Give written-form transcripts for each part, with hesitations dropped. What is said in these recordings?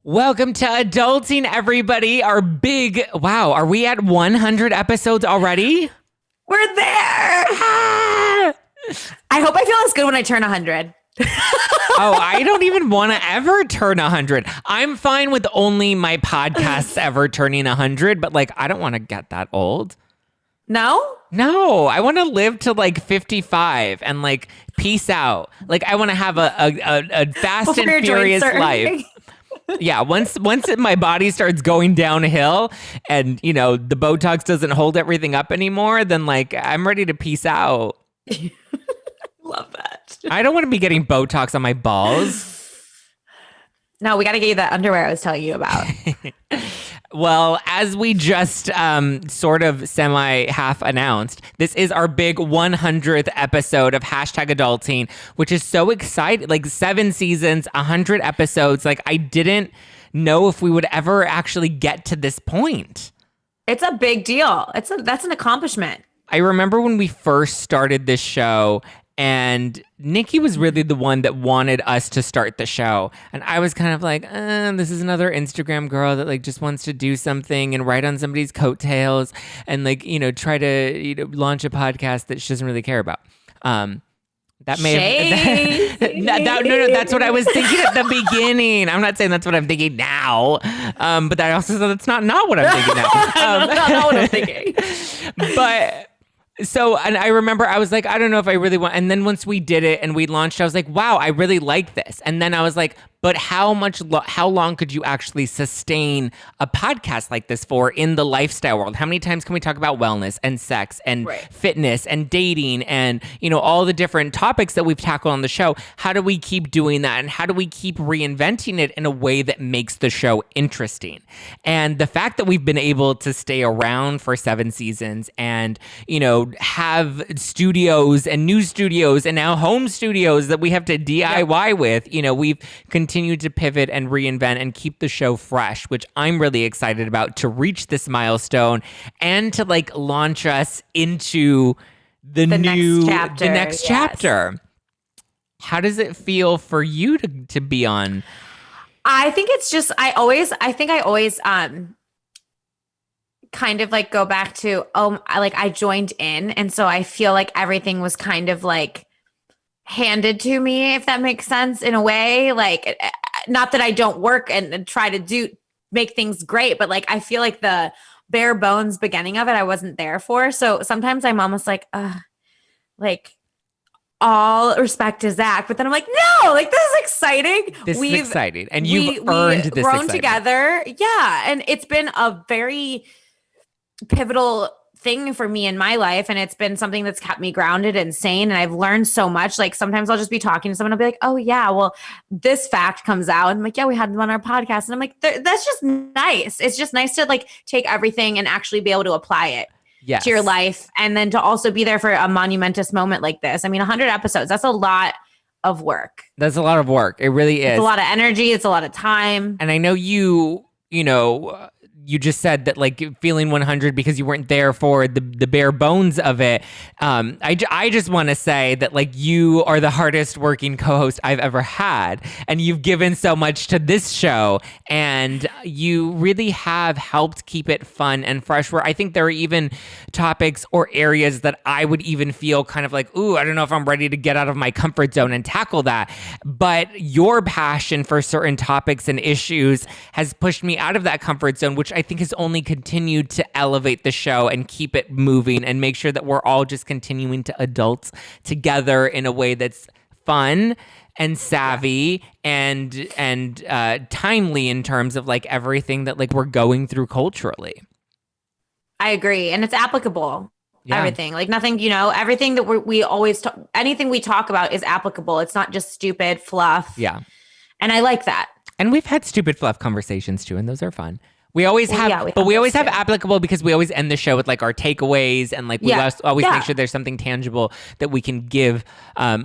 Welcome to Adulting, everybody. Our big, wow, are we at 100 episodes already? We're there. I hope I feel as good when I turn 100. Oh, I don't even want to ever turn 100. I'm fine with only my podcasts ever turning 100, but like, I don't want to get that old. No? No, I want to live to like 55 and like peace out. Like, I want to have a fast Before and furious life. Yeah, once my body starts going downhill and, you know, the Botox doesn't hold everything up anymore, then like I'm ready to peace out. Love that. I don't want to be getting Botox on my balls. No, we got to get you that underwear I was telling you about. Well, as we just sort of semi-half announced, this is our big 100th episode of #Adulting, which is so exciting. Like 7 seasons, 100 episodes. Like I didn't know if we would ever actually get to this point. It's a big deal. That's an accomplishment. I remember when we first started this show, and Nikki was really the one that wanted us to start the show. And I was kind of like, this is another Instagram girl that like just wants to do something and write on somebody's coattails and like, you know, try to, you know, launch a podcast that she doesn't really care about. That may have, no, that's what I was thinking at the beginning. I'm not saying that's what I'm thinking now. But I also said that's not what I'm thinking now. Not what I'm thinking. But so, and I remember I was like, I don't know if I really want, and then once we did it and we launched, I was like, wow, I really like this. And then I was like, but how long could you actually sustain a podcast like this for in the lifestyle world? How many times can we talk about wellness and sex and fitness and dating and, you know, all the different topics that we've tackled on the show? How do we keep doing that? And how do we keep reinventing it in a way that makes the show interesting? And the fact that we've been able to stay around for 7 seasons and, you know, have studios and new studios and now home studios that we have to DIY with, you know, we've continued to pivot and reinvent and keep the show fresh, which I'm really excited about to reach this milestone and to like launch us into the next chapter. How does it feel for you to be on? I think it's just, I think I always kind of like go back to, I joined in. And so I feel like everything was kind of like handed to me, if that makes sense in a way. Like, not that I don't work and try to make things great, but like, I feel like the bare bones beginning of it, I wasn't there for. So sometimes I'm almost like all respect to Zach, but then I'm like, no, like this is exciting. This is exciting. And you've earned this grown excitement together. Yeah. And it's been a very pivotal thing for me in my life, and it's been something that's kept me grounded and sane, and I've learned so much. Like sometimes I'll just be talking to someone, I'll be like, oh yeah, well this fact comes out, and I'm like, yeah, we had them on our podcast, and I'm like, that's just nice. It's just nice to like take everything and actually be able to apply it to your life, and then to also be there for a monumentous moment like this. I mean, 100 episodes, that's a lot of work. That's a lot of work. It really is. It's a lot of energy. It's a lot of time. And I know you know, you just said that like feeling 100 because you weren't there for the bare bones of it. I just want to say that like you are the hardest working co-host I've ever had, and you've given so much to this show, and you really have helped keep it fun and fresh, where I think there are even topics or areas that I would even feel kind of like, ooh, I don't know if I'm ready to get out of my comfort zone and tackle that. But your passion for certain topics and issues has pushed me out of that comfort zone, which I think has only continued to elevate the show and keep it moving and make sure that we're all just continuing to adult together in a way that's fun and savvy and timely in terms of like everything that like we're going through culturally. I agree. And it's applicable. Yeah. Everything, like nothing, you know, everything that we always anything we talk about is applicable. It's not just stupid fluff. Yeah. And I like that. And we've had stupid fluff conversations too, and those are fun. We always Well, have, yeah, we but have we always those have too. applicable because we always end the show with like our takeaways and like we Yeah. always Yeah. make sure there's something tangible that we can give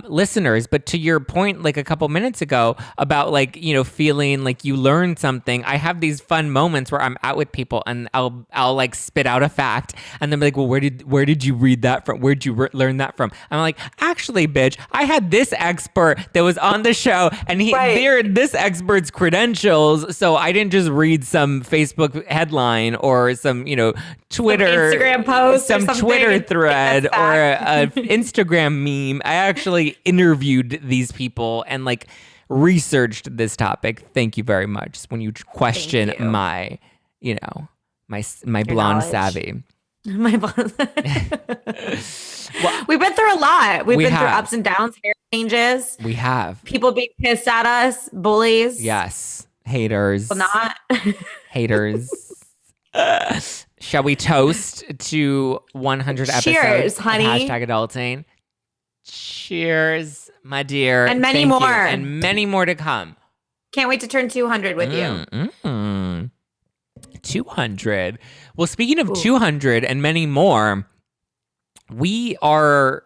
listeners. But to your point, like a couple minutes ago about like, you know, feeling like you learned something, I have these fun moments where I'm out with people and I'll like spit out a fact and then be like, well, where did you read that from? Where'd you learn that from? I'm like, actually, bitch, I had this expert that was on the show and they're this expert's credentials. So I didn't just read some Facebook headline or some, you know, Twitter, some Instagram post, some or Twitter thread or a Instagram meme. I actually interviewed these people and like researched this topic. Thank you very much. When you question my, you know, my blonde knowledge. savvy. My blonde. Well, we've been through a lot. We've been through ups and downs, hair changes. We have people being pissed at us, bullies. Yes. Haters. Well, not. Haters. Shall we toast to 100 episodes? Cheers, honey. Hashtag adulting. Cheers, my dear. And many Thank more. you. And many more to come. Can't wait to turn 200 with you. 200. Well, speaking of 200 and many more, we are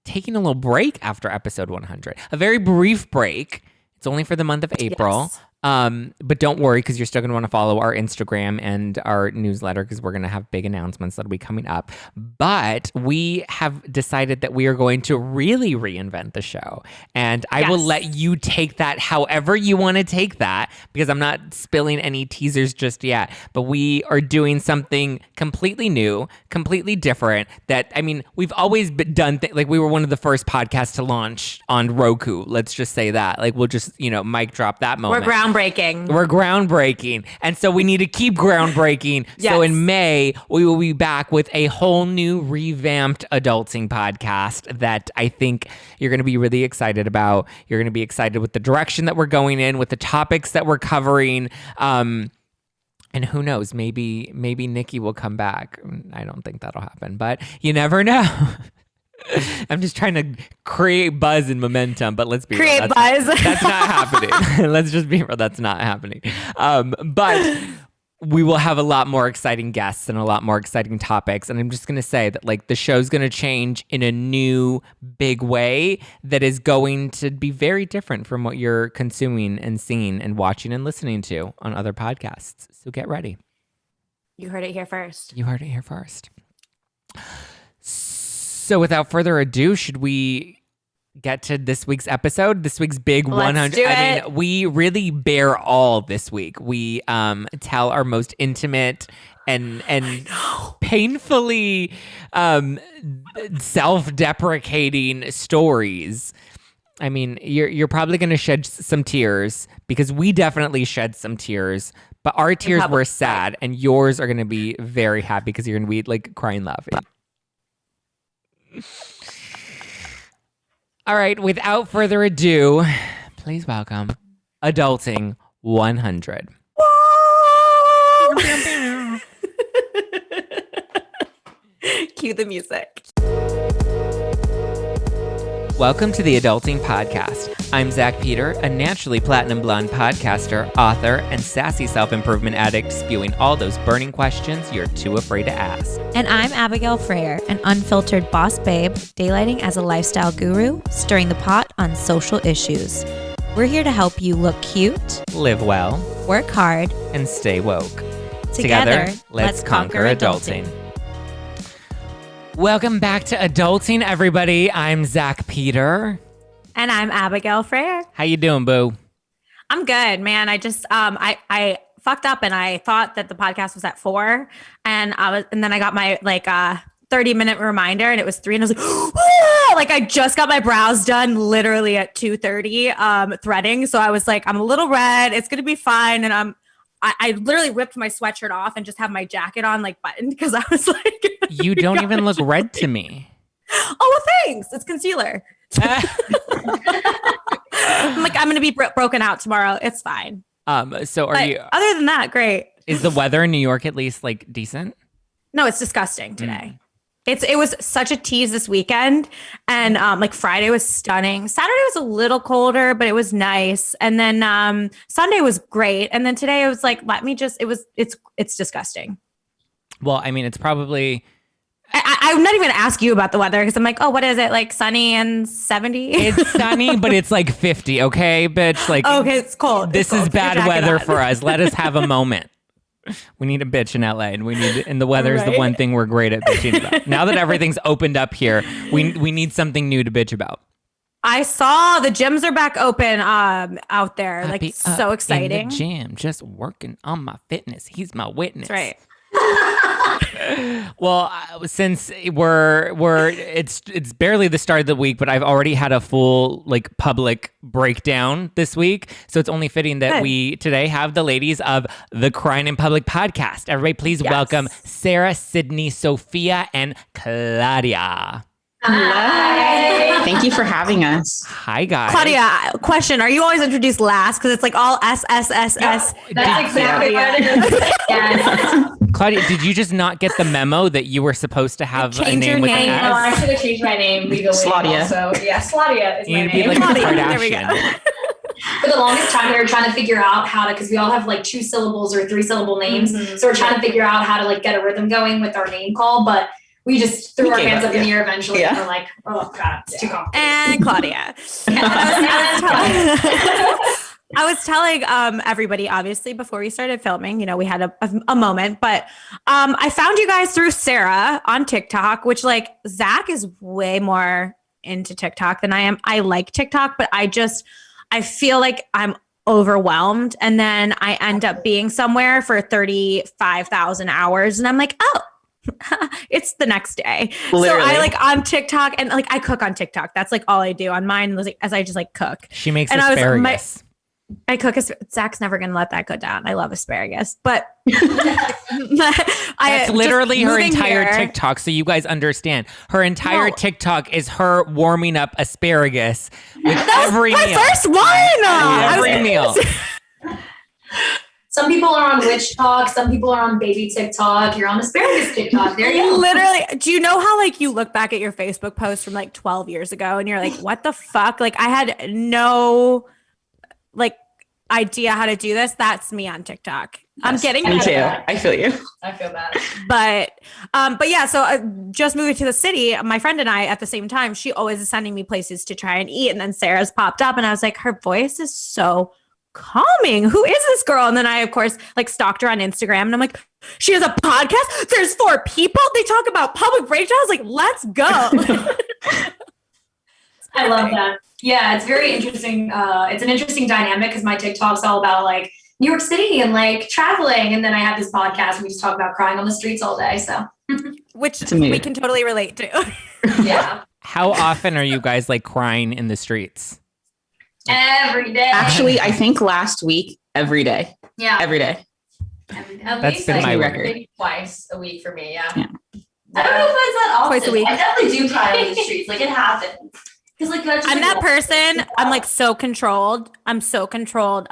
taking a little break after episode 100. A very brief break. It's only for the month of April. Yes. But don't worry, because you're still going to want to follow our Instagram and our newsletter, because we're going to have big announcements that'll be coming up. But we have decided that we are going to really reinvent the show. And I will let you take that however you want to take that, because I'm not spilling any teasers just yet. But we are doing something completely new, completely different that, I mean, we've always done like we were one of the first podcasts to launch on Roku. Let's just say that. Like, we'll just, you know, mic drop that moment. We're groundbreaking. And so we need to keep groundbreaking. Yes. So in May, we will be back with a whole new revamped adulting podcast that I think you're going to be really excited about. You're going to be excited with the direction that we're going in, with the topics that we're covering. And who knows, maybe Nikki will come back. I don't think that'll happen, but you never know. I'm just trying to create buzz and momentum, but let's be real. That's not happening. Let's just be real. That's not happening. But we will have a lot more exciting guests and a lot more exciting topics. And I'm just going to say that like the show's going to change in a new big way that is going to be very different from what you're consuming and seeing and watching and listening to on other podcasts. So get ready. You heard it here first. So without further ado, should we get to this week's episode? This week's big 100. I mean, we really bear all this week. We tell our most intimate and painfully self-deprecating stories. I mean, you're probably going to shed some tears, because we definitely shed some tears, but our tears were sad, and yours are going to be very happy because you're going to be like crying laughing. All right, without further ado, please welcome Adulting 100. Cue the music. Welcome to the Adulting Podcast. I'm Zach Peter, a naturally platinum blonde podcaster, author, and sassy self-improvement addict spewing all those burning questions you're too afraid to ask. And I'm Abigail Fraher, an unfiltered boss babe, daylighting as a lifestyle guru, stirring the pot on social issues. We're here to help you look cute, live well, work hard, and stay woke. Together, let's conquer adulting. Welcome back to Adulting, everybody. I'm Zach Peter. And I'm Abigail Fraher. How you doing, boo? I'm good, man. I just I fucked up and I thought that the podcast was at 4, and then I got my 30-minute reminder and it was 3, and I was like, ah! Like I just got my brows done literally at 2:30 threading. So I was like, I'm a little red. It's gonna be fine. And I literally ripped my sweatshirt off and just have my jacket on like buttoned, because I was like, you don't even look red to me. Oh, well, thanks. It's concealer. I'm like, I'm gonna be broken out tomorrow. It's fine. So but you? Other than that, great. Is the weather in New York at least like decent? No, it's disgusting today. It was such a tease this weekend. And like Friday was stunning. Saturday was a little colder, but it was nice. And then Sunday was great. And then today I was like, it's disgusting. Well, I mean, it's probably... I'm not even going to ask you about the weather because I'm like, oh, what is it? Like sunny and 70? It's sunny, but it's like 50, okay, bitch? Like, okay, it's cold. This is bad weather for us. Let us have a moment. We need a bitch in LA, and the weather is the one thing we're great at bitching about. Now that everything's opened up here, we need something new to bitch about. I saw the gyms are back open out there. Happy like so exciting. In the gym, just working on my fitness. He's my witness. That's right. Well, since it's barely the start of the week, but I've already had a full like public breakdown this week, so it's only fitting that we today have the ladies of the Crying in Public podcast. Everybody, please welcome Sarah, Syndey, Sophia, and Claudia. Hi. Thank you for having us. Hi, guys. Claudia, question. Are you always introduced last? Because it's like all S. That's exactly what it is. Yes. Claudia, did you just not get the memo that you were supposed to have a name with an S? No, I should have changed my name legally. Claudia. So yeah, Claudia is my You'd name. be like Claudia. a There we Kardashian. For the longest time, we were trying to figure out how to, because we all have like 2 syllables or 3 syllable names. Mm-hmm. So we're trying to figure out how to like get a rhythm going with our name call, but we just threw our hands up in the air eventually. And we're like, oh God, it's too complicated. And Claudia. I was telling everybody, obviously, before we started filming, we had a moment, but I found you guys through Sarah on TikTok, which like Zach is way more into TikTok than I am. I like TikTok, but I feel like I'm overwhelmed. And then I end up being somewhere for 35,000 hours. And I'm like, oh, it's the next day. Literally. So I like on TikTok and like I cook on TikTok. That's like all I do on mine as I just like cook. She makes and asparagus. I cook. Zach's never going to let that go down. I love asparagus, but that's literally her entire TikTok. So you guys understand, her entire TikTok is her warming up asparagus with every meal. My first one. Every meal. Some people are on witch talk. Some people are on baby TikTok. You're on asparagus TikTok. There you go. Literally. Do you know how like you look back at your Facebook post from like 12 years ago and you're like, what the fuck? Like I had no like idea how to do this. That's me on TikTok. Yes, I'm getting me too. I feel you. I feel that. But yeah, so just moving to the city, my friend and I at the same time, she always is sending me places to try and eat. And then Sarah's popped up and I was like, her voice is so calming. Who is this girl? And then I, of course, like stalked her on Instagram and I'm like, she has a podcast. There's 4 people. They talk about public breakdowns. Like, let's go. I love that. Yeah, it's very interesting. It's an interesting dynamic because my TikTok's all about like New York City and like traveling. And then I have this podcast and we just talk about crying on the streets all day. So, which we can totally relate to. Yeah. How often are you guys like crying in the streets? Every day. Actually, I think last week, every day. Yeah. Every day. At That's least been my record. record. Maybe twice a week for me. Yeah. Yeah. I don't know if it's that often. Twice a week. I definitely do cry on the streets. Like it happens. Like, I'm that person. I'm like so controlled. I'm so controlled.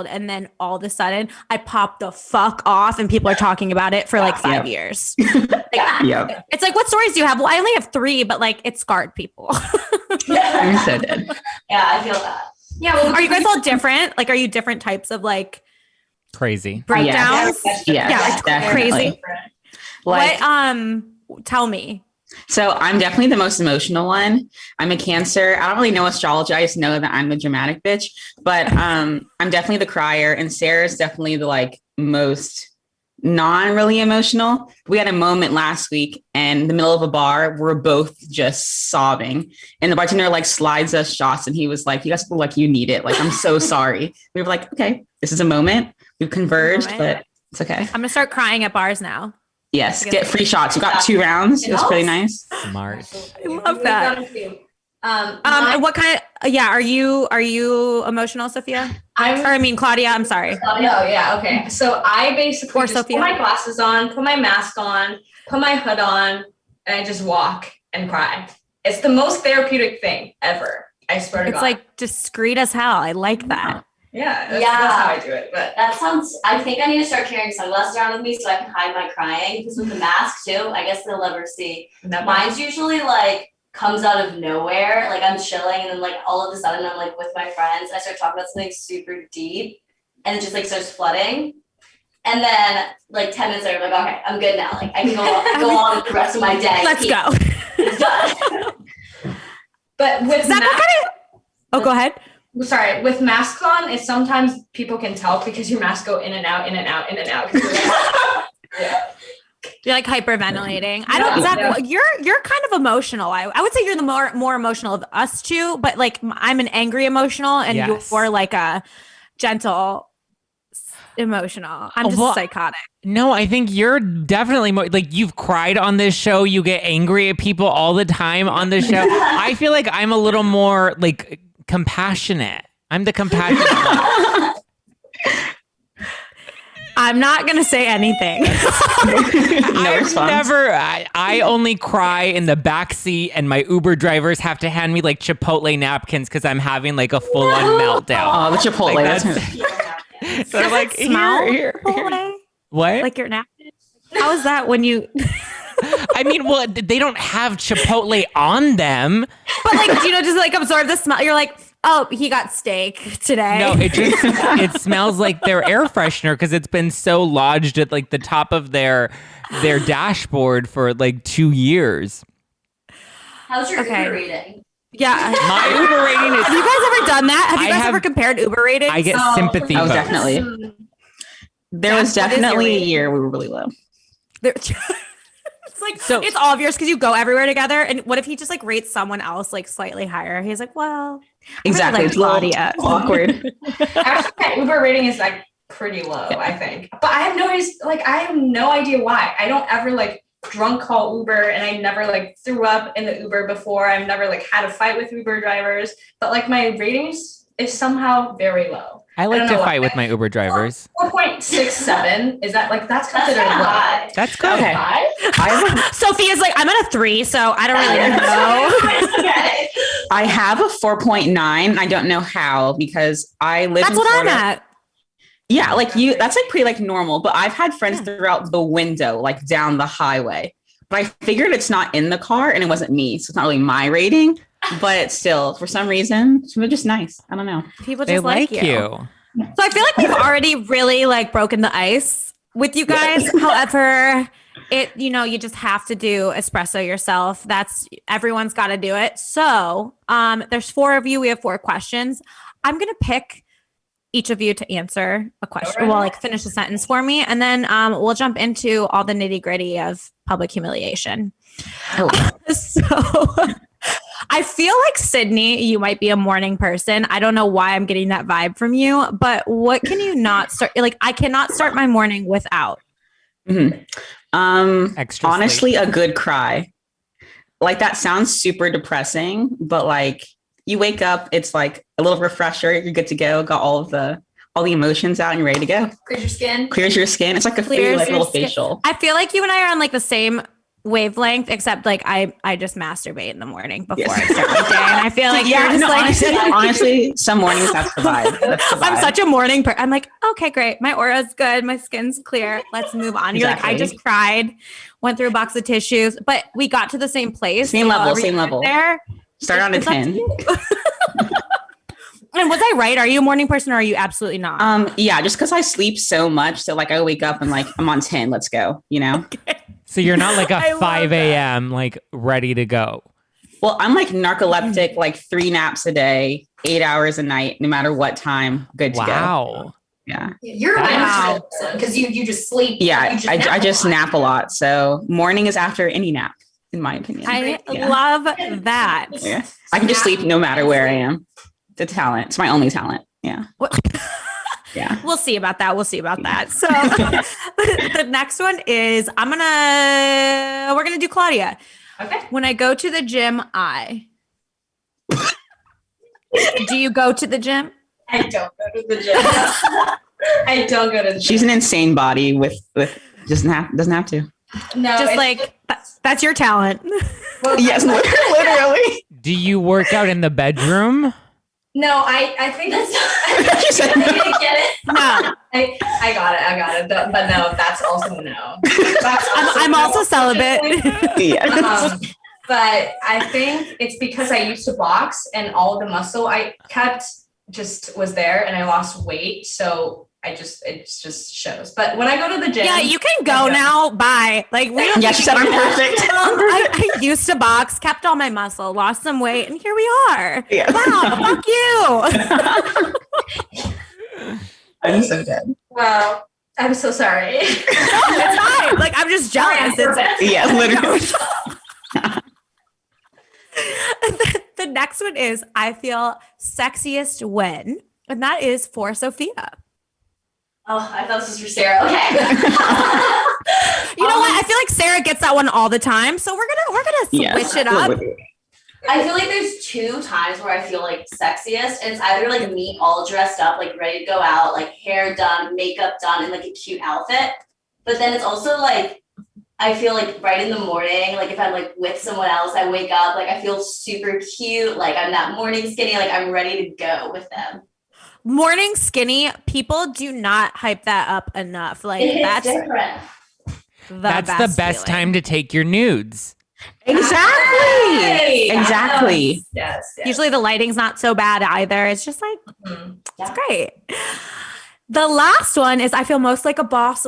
And then all of a sudden I pop the fuck off and people are talking about it for like 5 years. Yep. It's like, what stories do you have? Well, I only have 3, but like it scarred people. I'm so dead. Yeah, I feel that. Yeah. Well, are you guys all different? Like, are you different types of like crazy breakdowns? Yes, like definitely. Crazy. Like, what? Tell me. So I'm definitely the most emotional one. I'm a Cancer. I don't really know astrology. I just know that I'm the dramatic bitch, but I'm definitely the crier, and Sarah's definitely the like most non-really emotional. We had a moment last week in the middle of a bar. We're both just sobbing, and the bartender like slides us shots, and he was like, "You guys look like you need it. Like, I'm so sorry." We were like, "Okay, this is a moment. We've converged, but it's okay." I'm gonna start crying at bars now. Yes, get free shots. We got 2 rounds. It was pretty nice. Smart. I love that. And what kind of are you emotional, Sophia? Claudia, I'm sorry. No, yeah, okay. So I basically just Sophia. put my glasses on, put my mask on, put my hood on, and I just walk and cry. It's the most therapeutic thing ever. I swear to God. It's like discreet as hell. I like that. That's how I do it. But that sounds. I think I need to start carrying sunglasses around with me so I can hide my crying. Because with the mask too, I guess they'll never see. Mine's usually like comes out of nowhere. Like I'm chilling, and then like all of a sudden I'm like with my friends. I start talking about something super deep, and it just like starts flooding. And then like 10 minutes later, I'm like, okay, I'm good now. Like I can go on with the rest of my day. Let's go. It's done. But with Oh, go ahead. Sorry, with masks on, it's sometimes people can tell because your masks go in and out, in and out, in and out. You're like hyperventilating. I don't. Zach, you're kind of emotional. I would say you're the more emotional of us two, but like I'm an angry emotional, and you're like a gentle emotional. I'm just psychotic. No, I think you're definitely more like you've cried on this show. You get angry at people all the time on this show. I feel like I'm a little more like compassionate. I'm the compassionate one. I'm not gonna say anything. I only cry in the back seat, and my Uber drivers have to hand me like Chipotle napkins because I'm having like a full-on meltdown. Oh, the Chipotle. Like, so like here. What? Like your napkin? How is that when you? I mean, well, they don't have Chipotle on them. But like, just like absorb the smell. You're like, oh, he got steak today. No, it smells like their air freshener because it's been so lodged at like the top of their dashboard for like 2 years. How's your Uber rating? Yeah. My Uber rating is... Have you guys ever done that? Have you guys ever compared Uber ratings? I get sympathy votes. Definitely. There was definitely a year we were really low. It's like, it's obvious because you go everywhere together. And what if he just like rates someone else like slightly higher? He's like, well, exactly. It's Claudia. Awkward. Actually, my Uber rating is like pretty low, I think. But I have no idea why. I don't ever like drunk call Uber, and I never like threw up in the Uber before. I've never like had a fight with Uber drivers, but like my ratings is somehow very low. I like to fight with my Uber drivers. 4.67 is that like that's considered low? That's good. Okay. Sophia's like, I'm at a 3, so I don't really know. Okay. I have a 4.9. I don't know how because I live. That's in what Florida. I'm at. Yeah, like you. That's like pretty like normal. But I've had friends throughout the window, like down the highway. But I figured it's not in the car, and it wasn't me, so it's not really my rating. But still, for some reason, they're just nice. I don't know. People just They like you. So I feel like we've already really like broken the ice with you guys. However, you just have to do espresso yourself. Everyone's got to do it. So there's 4 of you. We have 4 questions. I'm going to pick each of you to answer a question. Well, like finish a sentence for me. And then we'll jump into all the nitty gritty of public humiliation. So I feel like Syndey, you might be a morning person. I don't know why I'm getting that vibe from you, but what can you not start? Like, I cannot start my morning without. Honestly, a good cry. Like that sounds super depressing, but like you wake up, it's like a little refresher. You're good to go. Got all the emotions out and you're ready to go. Clears your skin. It's like a free like little facial. I feel like you and I are on like the same wavelength, except like I just masturbate in the morning before I start my day, and I feel like you're just honestly, some mornings that's the vibe. I'm such a morning person. I'm like, okay, great, my aura's good, my skin's clear. Let's move on. You're like, I just cried, went through a box of tissues, but we got to the same place. Same level. There. Start on a 10. And was I right? Are you a morning person or are you absolutely not? Yeah, just because I sleep so much, so like I wake up and like I'm on 10. Let's go. Okay. So you're not like a 5 a.m. like ready to go. Well, I'm like narcoleptic, like 3 naps a day, 8 hours a night, no matter what time. Good to go. Wow. Yeah. You're a because you just sleep. Yeah, I just nap a lot. So morning is after any nap, in my opinion. I love that. Yeah. I can just sleep no matter where I am. The talent. It's my only talent. Yeah. Yeah. We'll see about that. So the next one is we're going to do Claudia. Okay. When I go to the gym, do you go to the gym? I don't go to the gym. I don't go to the gym. She's an insane body with doesn't have to. No. Just like that's your talent. Well, yes, literally. Do you work out in the bedroom? No, I think that's you said You didn't get it? No, I got it. But no, that's also no. I'm also celibate. Yeah. But I think it's because I used to box and all the muscle I kept just was there and I lost weight. So it just shows. But when I go to the gym. Yeah, you can go now. Bye. Like, we don't Yeah, she said I'm perfect. I used to box, kept all my muscle, lost some weight, and here we are. Yeah. Wow, fuck you. I'm so dead. Well, I'm so sorry. It's fine. Like, I'm just jealous. Yeah, literally. The next one is I feel sexiest when, and that is for Sophia. Oh, I thought this was for Sarah. Okay. You know what? I feel like Sarah gets that one all the time, so we're gonna switch it up. I feel like there's 2 times where I feel like sexiest, and it's either like me all dressed up, like ready to go out, like hair done, makeup done, and like a cute outfit. But then it's also like I feel like right in the morning, like if I'm like with someone else, I wake up, like I feel super cute, like I'm that morning skinny, like I'm ready to go with them. Morning skinny, people do not hype that up enough. Like It's different. That's the best time to take your nudes. Exactly. Exactly. Yes. Usually the lighting's not so bad either. It's just like, it's great. The last one is I feel most like a boss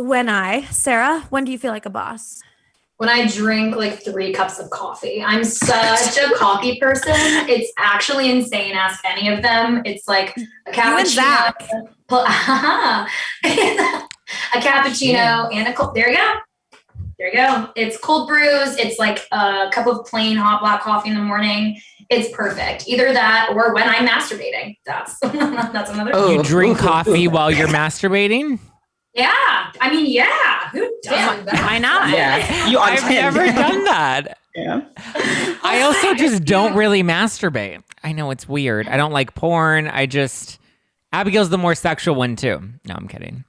Sarah, when do you feel like a boss? When I drink like 3 cups of coffee. I'm such a coffee person. It's actually insane. Ask any of them. It's like a cappuccino. You and Zach. A cappuccino and a cold. There you go. There you go. It's cold brews. It's like a cup of plain hot black coffee in the morning. It's perfect. Either that or when I'm masturbating. That's another. Oh, you drink coffee while you're masturbating? Yeah. I mean, yeah. Who does that? Why not? Yeah. I've never done that. Yeah. I also just don't really masturbate. I know it's weird. I don't like porn. Abigail's the more sexual one too. No, I'm kidding.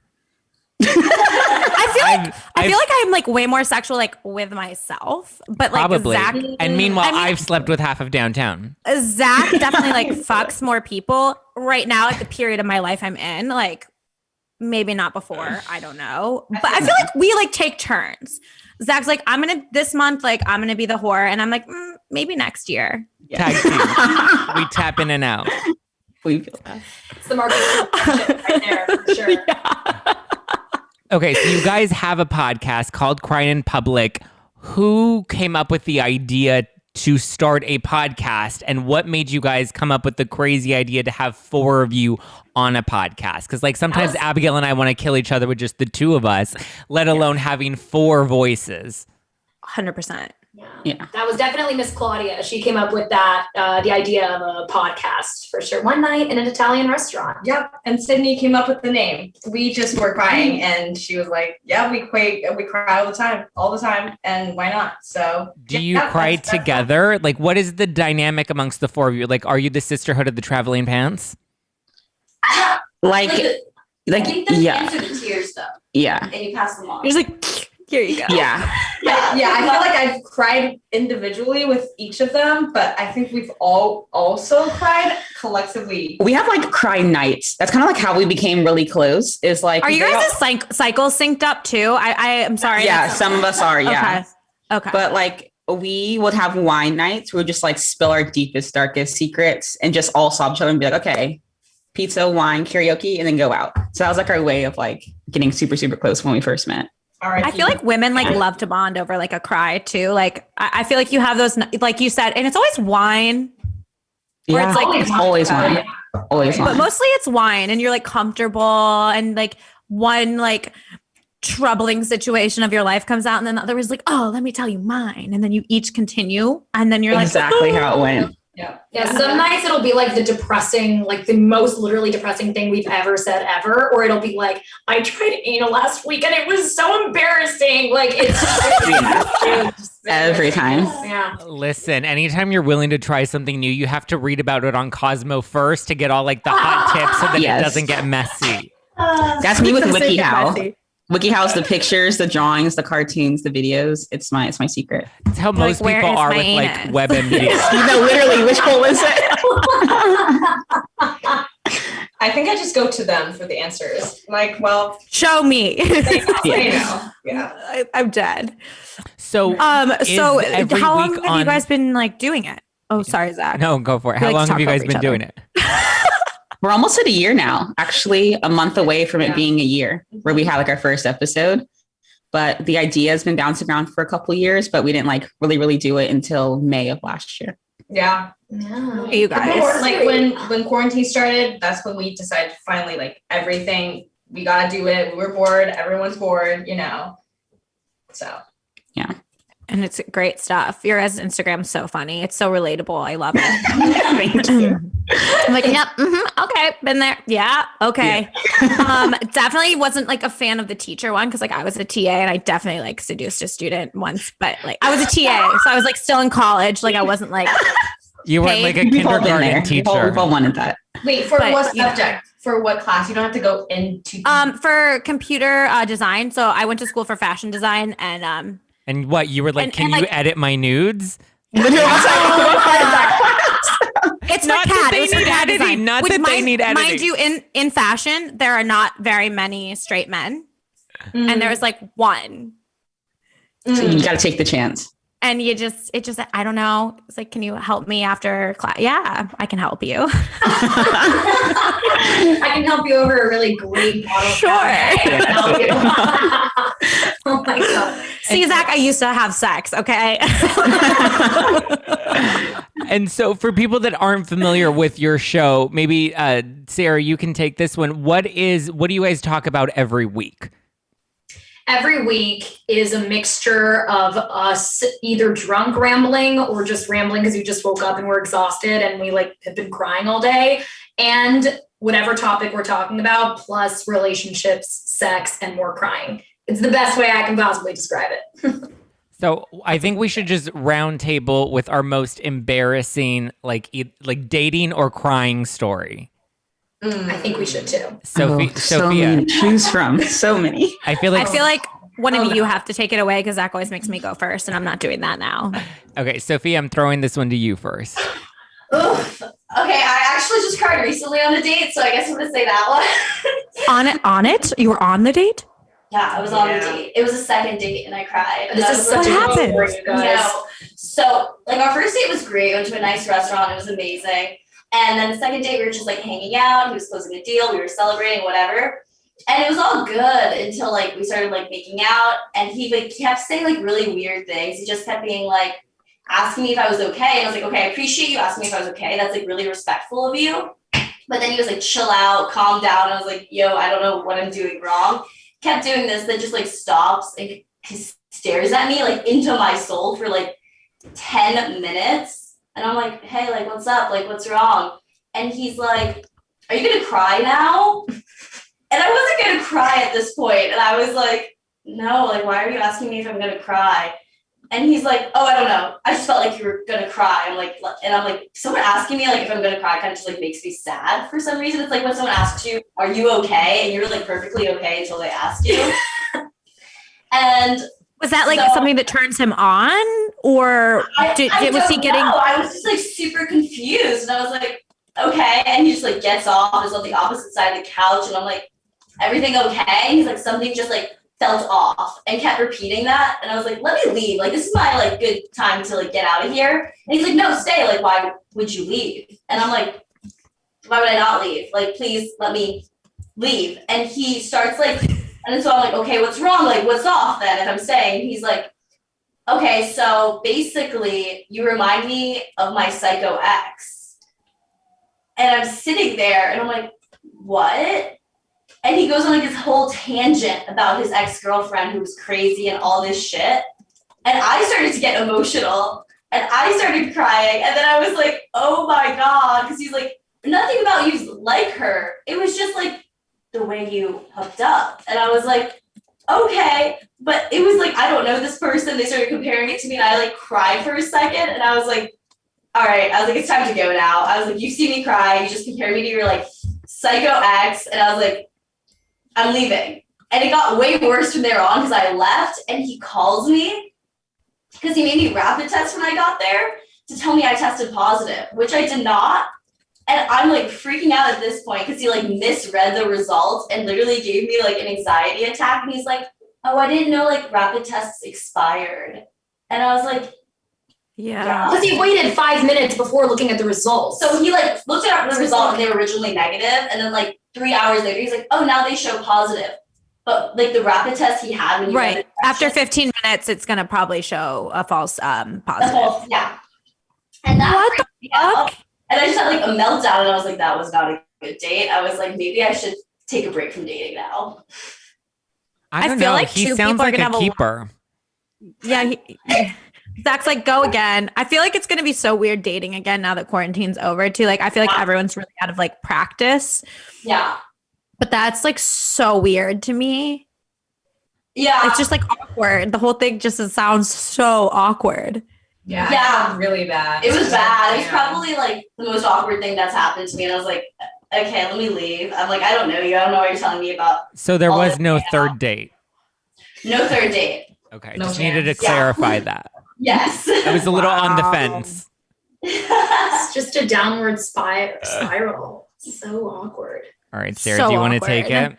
I feel like I'm like way more sexual like with myself, but like probably. Zach. And meanwhile, I've slept with half of downtown. Zach definitely like fucks more people right now at the period of my life I'm in. Like maybe not before, I don't know, but I feel like we like take turns. Zach's like, this month, like I'm gonna be the whore, and I'm like, maybe next year. Yeah. Tag team. We tap in and out. We feel that. It's the market right there for sure. Yeah. Okay, so you guys have a podcast called Crying in Public. Who came up with the idea to start a podcast, and what made you guys come up with the crazy idea to have 4 of you on a podcast? Because like sometimes Abigail and I want to kill each other with just the 2 of us, let alone having 4 voices. 100%. Yeah. That was definitely Miss Claudia. She came up with that, the idea of a podcast for sure. One night in an Italian restaurant. Yep. And Syndey came up with the name. We just were crying and she was like, yeah, we cry all the time. And why not? So do you cry together? Like, what is the dynamic amongst the 4 of you? Like, are you the sisterhood of the traveling pants? I think the pants are the tears though. Yeah. And you pass them on. You're just like, here you go. Yeah. Yeah, I feel like I've cried individually with each of them, but I think we've all also cried collectively. We have like cry nights. That's kind of like how we became really close. Is like, are you guys' cycles synced up too? I am sorry. Yeah, some of us are. Yeah. Okay. But like we would have wine nights where we would just like spill our deepest, darkest secrets and just all sob each other and be like, okay, pizza, wine, karaoke, and then go out. So that was like our way of like getting super, super close when we first met. I feel like women like love to bond over like a cry too. Like I feel like you have those, like you said, and it's always wine. Or Yeah, it's like always wine. Always but wine. mostly it's wine, and you're like comfortable, and like one like troubling situation of your life comes out, and then the other is like, oh, let me tell you mine, and then you each continue, and then you're exactly like, how it went. Yeah. Some nights it'll be like the depressing, like the most literally depressing thing we've ever said ever, or it'll be like, I tried anal last week and it was so embarrassing. Like it's Every time. Yeah. Listen, anytime you're willing to try something new, you have to read about it on Cosmo first to get all like the hot tips so that it doesn't get messy. That's me with WikiHow. WikiHow's the pictures, the drawings, the cartoons, the videos. It's my secret. It's how most where people is are my with like anus? WebMD. You know, literally, which hole is it? I think I just go to them for the answers. Like, well, Show me. they know. Yeah. I'm dead. So, So every how long week have you on- guys been like doing it? Oh, sorry, Zach. No, go for it. We How like to long have talk you guys over been each doing other. it? We're almost at a year now, actually a month away from it being a year where we had like our first episode. But the idea has been bouncing around for a couple years, but we didn't like really do it until May of last year. Yeah. You guys. Like when quarantine started, that's when we decided to finally like everything. We gotta do it. We were bored. Everyone's bored, you know. So yeah. And it's great stuff. Your guys' Instagram's so funny. It's so relatable. I love it. Thank you. I'm like, yep, okay, been there. Yeah, okay. Definitely wasn't like a fan of the teacher one because like I was a TA and I definitely like seduced a student once, but like I was a TA, so I was like still in college. Like I wasn't like You weren't like a We've all been kindergarten there. teacher. We've all wanted that. wait, for But, what you know. subject? For what class? You don't have to go into for computer design. So I went to school for fashion design and And what, you were like, And- can and, you like- edit my nudes? it's Not for that CAD. they It was for need CAD editing, design, not which that they need Mind editing. you, in fashion, there are not very many straight men, and there was like one. So you got to take the chance. And it just, I don't know. It's like, can you help me after class? Yeah, I can help you. I can help you over a really great bottle. of Sure. Cabernet. I can help you. Oh my God. See, Zach, I used to have sex, okay? And so for people that aren't familiar with your show, maybe Sarah, you can take this one. What do you guys talk about every week? Every week is a mixture of us either drunk rambling or just rambling because we just woke up and we're exhausted and we like have been crying all day, and whatever topic we're talking about, plus relationships, sex, and more crying. It's the best way I can possibly describe it. So I think we should just round table with our most embarrassing, like dating or crying story. I think we should too. So Sophia, many to choose from. So many. I feel like one of you have to take it away because Zach always makes me go first, and I'm not doing that now. okay, Sophia, I'm throwing this one to you first. Oof. Okay, I actually just cried recently on a date, so I guess I'm gonna say that one. On it? You were on the date? Yeah, I was on a date. It was a second date, and I cried. And This I is was such like, a happened? for you guys. No. So, like, our first date was great. We went to a nice restaurant. It was amazing. And then the second date, we were just, like, hanging out. He was closing a deal. We were celebrating, whatever. And it was all good until, like, we started, like, making out. And he, like, kept saying, like, really weird things. He just kept being, like, asking me if I was okay. And I was like, okay, I appreciate you asking me if I was okay. That's, like, really respectful of you. But then he was like, chill out, calm down. And I was like, yo, I don't know what I'm doing wrong. Kept doing this, then just like stops and stares at me like into my soul for like 10 minutes. And I'm like, hey, like, what's up? Like, what's wrong? And he's like, are you gonna cry now? And I wasn't gonna cry at this point. And I was like, no, like, why are you asking me if I'm gonna cry? And he's like, oh, I don't know. I just felt like you were gonna cry. I'm like, someone asking me like if I'm gonna cry kind of just like makes me sad for some reason. It's like when someone asks you, are you okay? And you're like perfectly okay until they ask you. And Was that like So- something that turns him on? Or was he getting... No, I was just like super confused. And I was like, okay. And he just like gets off, is on the opposite side of the couch. And I'm like, everything okay? And he's like, something just like felt off, and kept repeating that. And I was like, let me leave. Like, this is my like good time to like get out of here. And he's like, no, stay. Like, why would you leave? And I'm like, why would I not leave? Like, please let me leave. And he starts like, and so I'm like, okay, what's wrong? Like, what's off then if I'm staying? He's like, okay, so basically you remind me of my psycho ex. And I'm sitting there and I'm like, what? And he goes on like this whole tangent about his ex-girlfriend who was crazy and all this shit. And I started to get emotional and I started crying. And then I was like, oh my God. Because he's like, nothing about you's like her. It was just like the way you hooked up. And I was like, okay. But it was like, I don't know this person. They started comparing it to me and I like cried for a second. And I was like, all right. I was like, it's time to go now. I was like, you see me cry. You just compare me to your like psycho ex. And I was like, I'm leaving. And it got way worse from there on because I left and he calls me because he made me rapid test when I got there to tell me I tested positive, which I did not. And I'm like freaking out at this point because he like misread the results and literally gave me like an anxiety attack. And he's like, oh, I didn't know like rapid tests expired. And I was like, Yeah. Because he waited 5 minutes before looking at the results. so he like looked at the result and they were originally negative, and then like 3 hours later he's like, oh, now they show positive. But like the rapid test he had when you read Right. the After directions- 15 minutes, it's going to probably show a false the positive. whole, yeah. And that What freaked me the out. fuck? And I just had like a meltdown, and I was like, that was not a good date. I was like, maybe I should take a break from dating now. I don't feel know. like He two sounds people are like gonna a have a keeper. Yeah. Zach's like, go again. I feel like it's going to be so weird dating again now that quarantine's over too. Like, I feel like everyone's really out of like practice, Yeah. but that's like so weird to me. Yeah. It's just like awkward. The whole thing just sounds so awkward. Yeah. Yeah. It felt really bad. It was bad. It was Yeah. probably like the most awkward thing that's happened to me. And I was like, okay, let me leave. I'm like, I don't know you. I don't know what you're telling me about. So there All was this no right third now. date. No third date. Okay, No just needed to chance. Yeah. clarify that. Yes. I was a little on the Wow. fence. It's just a downward spiral. It's so awkward. All right, Sarah, So do you want to take awkward. it?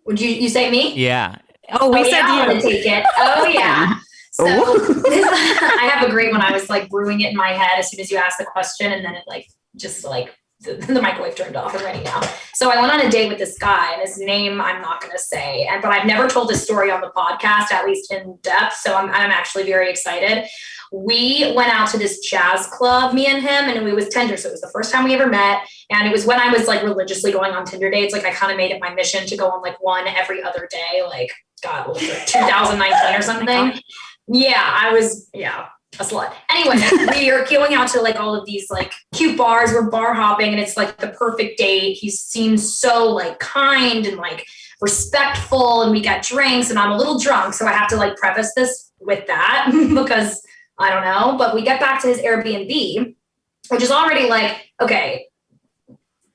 Would you say me? Yeah. Oh, we Oh, said yeah, I want to you. take it. Oh yeah. So I have a great one. I was like brewing it in my head as soon as you asked the question, and then it like just like the microwave turned off. I'm ready now. So I went on a date with this guy, and his name I'm not going to say, but I've never told this story on the podcast, at least in depth. So I'm actually very excited. We went out to this jazz club, me and him, and it was Tinder. So it was the first time we ever met. And it was when I was like religiously going on Tinder dates. Like I kind of made it my mission to go on like one every other day. Like, God, what was it, 2019 or something? Yeah, I was, a slut. Anyway, we are going out to like all of these like cute bars. We're bar hopping, and it's like the perfect date. He seems so like kind and like respectful, and we got drinks, and I'm a little drunk. So I have to like preface this with that because I don't know. But we get back to his Airbnb, which is already like, okay,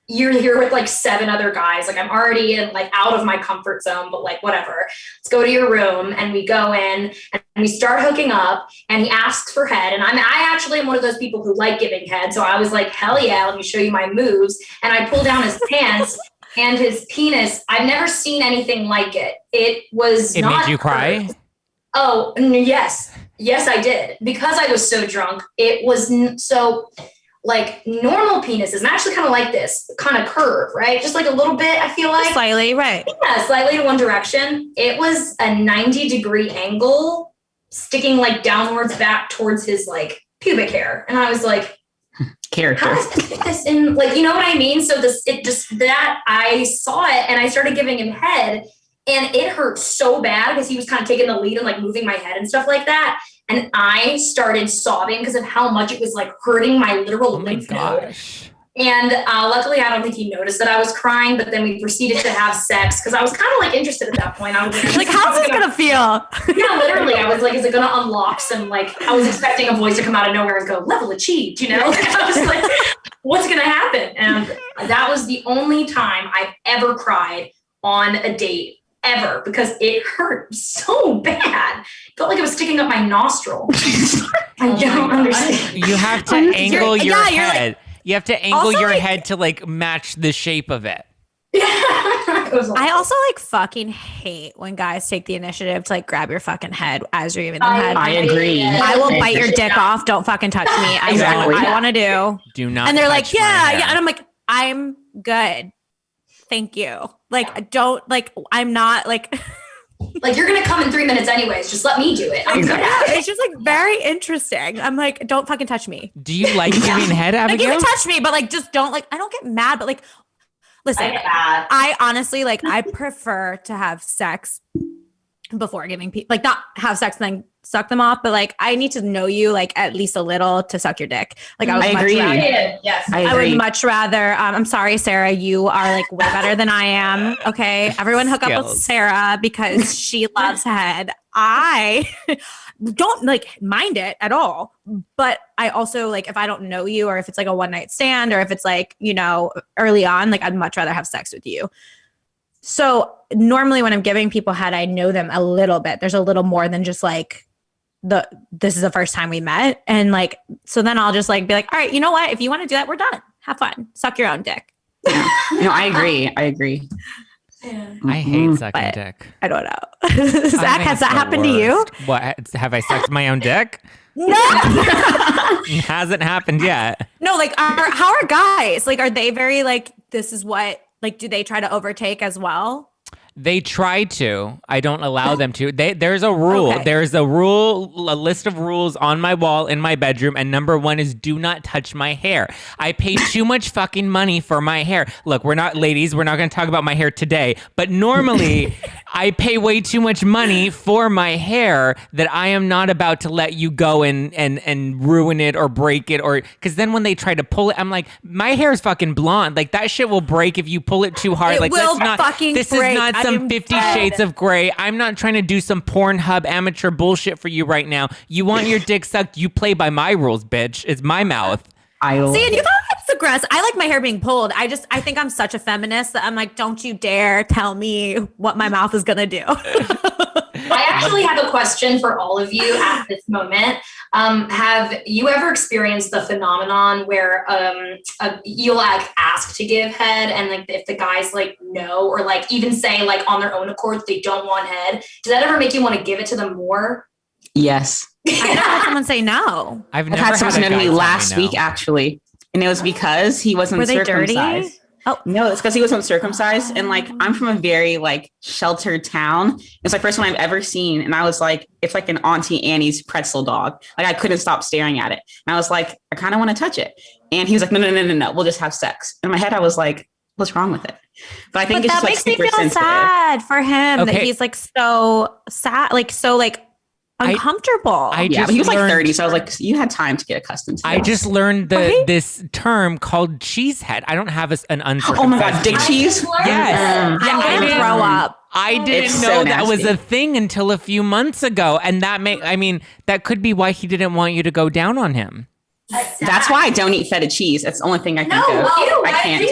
you're here with like 7 other guys. Like I'm already in like out of my comfort zone, but like whatever. Let's go to your room. And we go in and we start hooking up, and he asks for head. And I actually am one of those people who like giving head. So I was like, hell yeah, let me show you my moves. And I pull down his pants and his penis. I've never seen anything like it. It was It not made you cry? Oh, yes. Yes, I did. Because I was so drunk, it was so like normal penises, and actually kind of like this kind of curve, right? Just like a little bit, I feel like. Slightly, right. Yeah, slightly to one direction. It was a 90-degree angle sticking like downwards back towards his like pubic hair. And I was like, Character. how does this fit this in? Like, you know what I mean? So I saw it and I started giving him head, and it hurt so bad because he was kind of taking the lead and like moving my head and stuff like that. And I started sobbing because of how much it was like hurting my literal Oh my lymph node. gosh. And luckily, I don't think he noticed that I was crying, but then we proceeded to have sex because I was kind of like interested at that point. I was Like, how's this going to feel? Yeah, literally. I was like, is it going to unlock some, like, I was expecting a voice to come out of nowhere and go, level achieved, you know? I was like, what's going to happen? And that was the only time I've ever cried on a date ever because it hurt so bad. Felt like it was sticking up my nostril. I don't understand. You have to angle your head. You have to angle Also, your like- head to like match the shape of it. It was I also like fucking hate when guys take the initiative to like grab your fucking head as you're giving them head. I agree. I will bite your dick off. Don't fucking touch me. I know Exactly. what I want to do. Do not. And they're like, touch my yeah, hair. yeah. And I'm like, I'm good. Thank you. Like, don't like, I'm not like, like, you're going to come in 3 minutes anyways. Just let me do it. I'm Exactly. good. it's just like very interesting. I'm like, don't fucking touch me. Do you like giving head, Like, you Abigail? can touch me, but like, just don't like, I don't get mad, but like, listen, I get mad. I honestly like, I prefer to have sex before giving people, like, not have sex and then suck them off, but like, I need to know you like at least a little to suck your dick. Like, I would I much agree. rather. Yes. I I would agree. much rather. I'm sorry, Sarah. You are like way better than I am. Okay, everyone hook up with Skills. Sarah because she loves head. I don't like mind it at all. But I also like if I don't know you, or if it's like a one night stand, or if it's like early on, like I'd much rather have sex with you. So normally when I'm giving people head, I know them a little bit. There's a little more than just like this is the first time we met. And like, so then I'll just like be like, all right, you know what? If you want to do that, we're done. Have fun. Suck your own dick. Yeah. No, I agree. I hate sucking dick. I don't know. Zach, has that happened to you? What? Have I sucked my own dick? No. It hasn't happened yet. No, like how are guys? Like, are they very like, this is what, like, do they try to overtake as well? They try to. I don't allow them to. There's a rule. Okay. There's a list of rules on my wall in my bedroom. And number 1 is do not touch my hair. I pay too much fucking money for my hair. Look, we're not ladies. We're not going to talk about my hair today. But normally I pay way too much money for my hair that I am not about to let you go and ruin it or break it. Or because then when they try to pull it, I'm like, my hair is fucking blonde. Like that shit will break if you pull it too hard. It like will let's not. fucking This break. is not some 50 Shades of Grey. I'm not trying to do some Pornhub amateur bullshit for you right now. You want your dick sucked, you play by my rules, bitch. It's my mouth. See, and you thought that's aggressive. I like my hair being pulled. I think I'm such a feminist that I'm like, don't you dare tell me what my mouth is gonna do. I actually have a question for all of you at this moment. Have you ever experienced the phenomenon where you'll like ask to give head and like if the guys like no or like even say like on their own accord they don't want head? Does that ever make you want to give it to them more? Yes. I never had someone say no. I've I had someone a know guy me tell last no. week actually, and it was because he wasn't Were they dirty? circumcised. Oh No, it's because he wasn't circumcised, and like I'm from a very like sheltered town. It's like first one I've ever seen, and I was like, it's like an Auntie Annie's pretzel dog. Like I couldn't stop staring at it, and I was like, I kind of want to touch it, and he was like, no, we'll just have sex. In my head, I was like, what's wrong with it? But I think but it's that just like makes me super feel sensitive. sad for him that Okay. he's like so sad, like so like uncomfortable. I Yeah, just but he was like learned- 30, so I was like, you had time to get accustomed to I this. just learned Right? this term called cheesehead. I don't have an uncircumcised. Oh my god, dick cheese. Yes. I'm I gonna didn't- throw up. I didn't It's know so that was nasty. a thing until a few months ago. And that could be why he didn't want you to go down on him. That's why I don't eat feta cheese. That's the only thing I can No, do. ew, I can't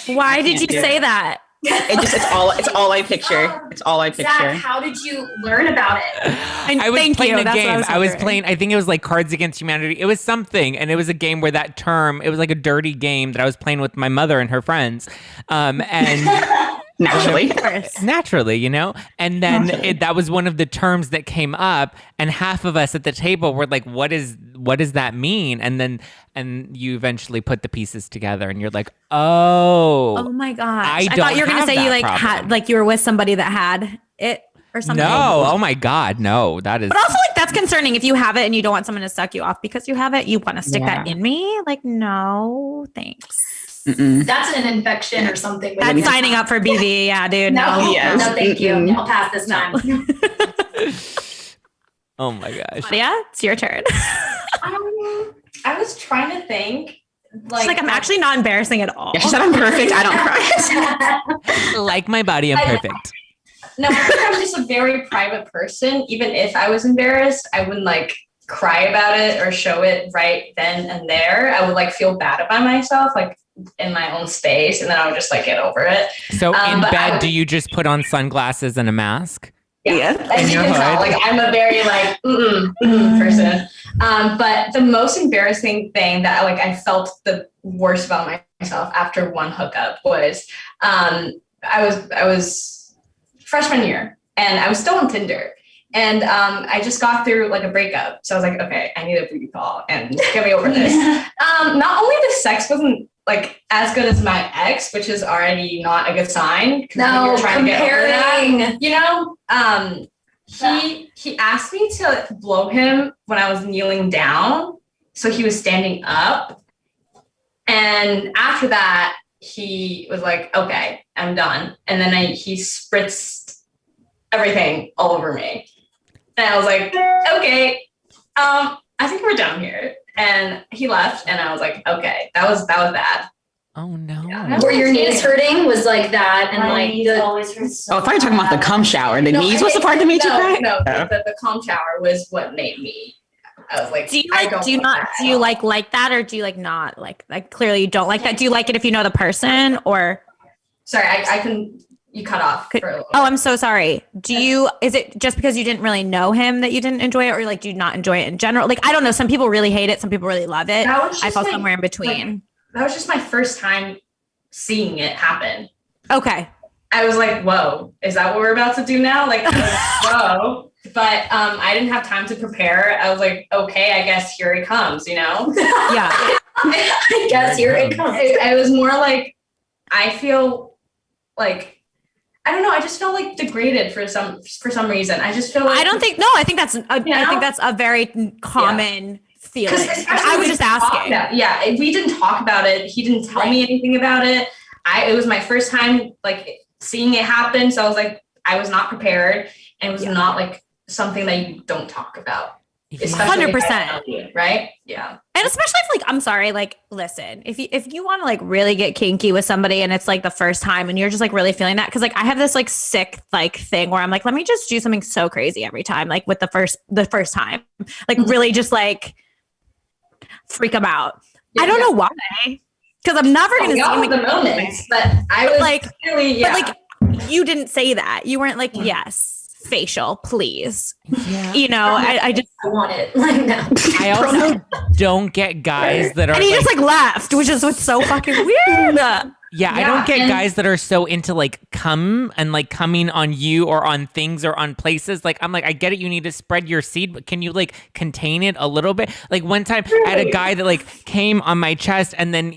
do it. Why did you do say it. that? It's all I picture. It's all I picture. Zach, how did you learn about it? I was Thank playing you. a That's what game. I was wondering. playing, I think it was like Cards Against Humanity. It was something. And it was a game where that term, it was like a dirty game that I was playing with my mother and her friends. And Naturally. naturally, you know? And then that was one of the terms that came up. And half of us at the table were like, what does that mean? And you eventually put the pieces together and you're like, Oh my gosh. I I don't thought you were gonna have say you that like problem. had like you were with somebody that had it or something. no. Oh my God. No, that is. But also like that's concerning if you have it and you don't want someone to suck you off because you have it, you want to stick that Yeah. in me? Like, no, thanks. Mm-mm. That's an infection or something. That's signing up for BV, yeah, dude. No, No. Yes. no, thank you. Mm-mm. I'll pass this time. Oh my gosh. Claudia, it's your turn. I was trying to think. It's like I'm actually not embarrassing at all. Yeah, she said I'm perfect. I don't cry. Like my body, I'm perfect. No, I think I'm just a very private person. Even if I was embarrassed, I wouldn't like cry about it or show it right then and there. I would like feel bad about myself, like in my own space, and then I would just like get over it. So in but bed, do you just put on sunglasses and a mask? Yeah, as In you your can tell, hood? like I'm a very like person. But the most embarrassing thing that like I felt the worst about myself after one hookup was I was freshman year and I was still on Tinder. And I just got through like a breakup. So I was like, okay, I need a booty call and get me over this. Not only the sex wasn't like as good as my ex, which is already not a good sign. No, you're trying to get over comparing. that, you know? He asked me to blow him when I was kneeling down. So he was standing up. And after that, he was like, okay, I'm done. And then he spritzed everything all over me. And I was like, okay, I think we're done here. And he left and I was like, okay, that was bad. Oh no. Yeah. Were your knees hurting? Was like that and My like knees the always hurt so Oh, I thought you were talking about the cum shower. The knees was the part that made you cry? No, Oh. the calm shower was what made me. I was like, Do you I like don't do you want not that do at you all. like that or do you like not like clearly you don't like that? Do you like it if you know the person or Sorry, I can. You cut off for a little Oh, bit. I'm so sorry. Is it just because you didn't really know him that you didn't enjoy it, or like do you not enjoy it in general? Like, I don't know. Some people really hate it. Some people really love it. That was I just fall like- somewhere in between. That was just my first time seeing it happen. Okay. I was like, whoa, is that what we're about to do now? Like, I was like, whoa. But I didn't have time to prepare. I was like, okay, I guess here it comes, you know? Yeah. I guess here it comes. It was more like, I feel like, I don't know. I just feel like degraded for some reason. I just feel like I think that's a very common feeling. I was just asking. Yeah, we didn't talk about it. He didn't tell me anything about it. It was my first time like seeing it happen. So I was like, I was not prepared, and it was not like something that you don't talk about. 100%. Right? Yeah. And especially if, like, I'm sorry, like, listen, if you want to like really get kinky with somebody and it's like the first time and you're just like really feeling that, because like I have this like sick like thing where I'm like, let me just do something so crazy every time, like with the first time, like really just like freak them out. I don't know why, because I'm never gonna see like the moments, but I was like really, but like you didn't say that. You weren't like, yes, facial, please. Yeah. You know, I just want it. Like, no. I also don't get guys that are and he like, just like left, which is what's so fucking weird. I don't get guys that are so into like cum and like coming on you or on things or on places. Like, I'm like, I get it. You need to spread your seed, but can you like contain it a little bit? Like one time I had a guy that like came on my chest and then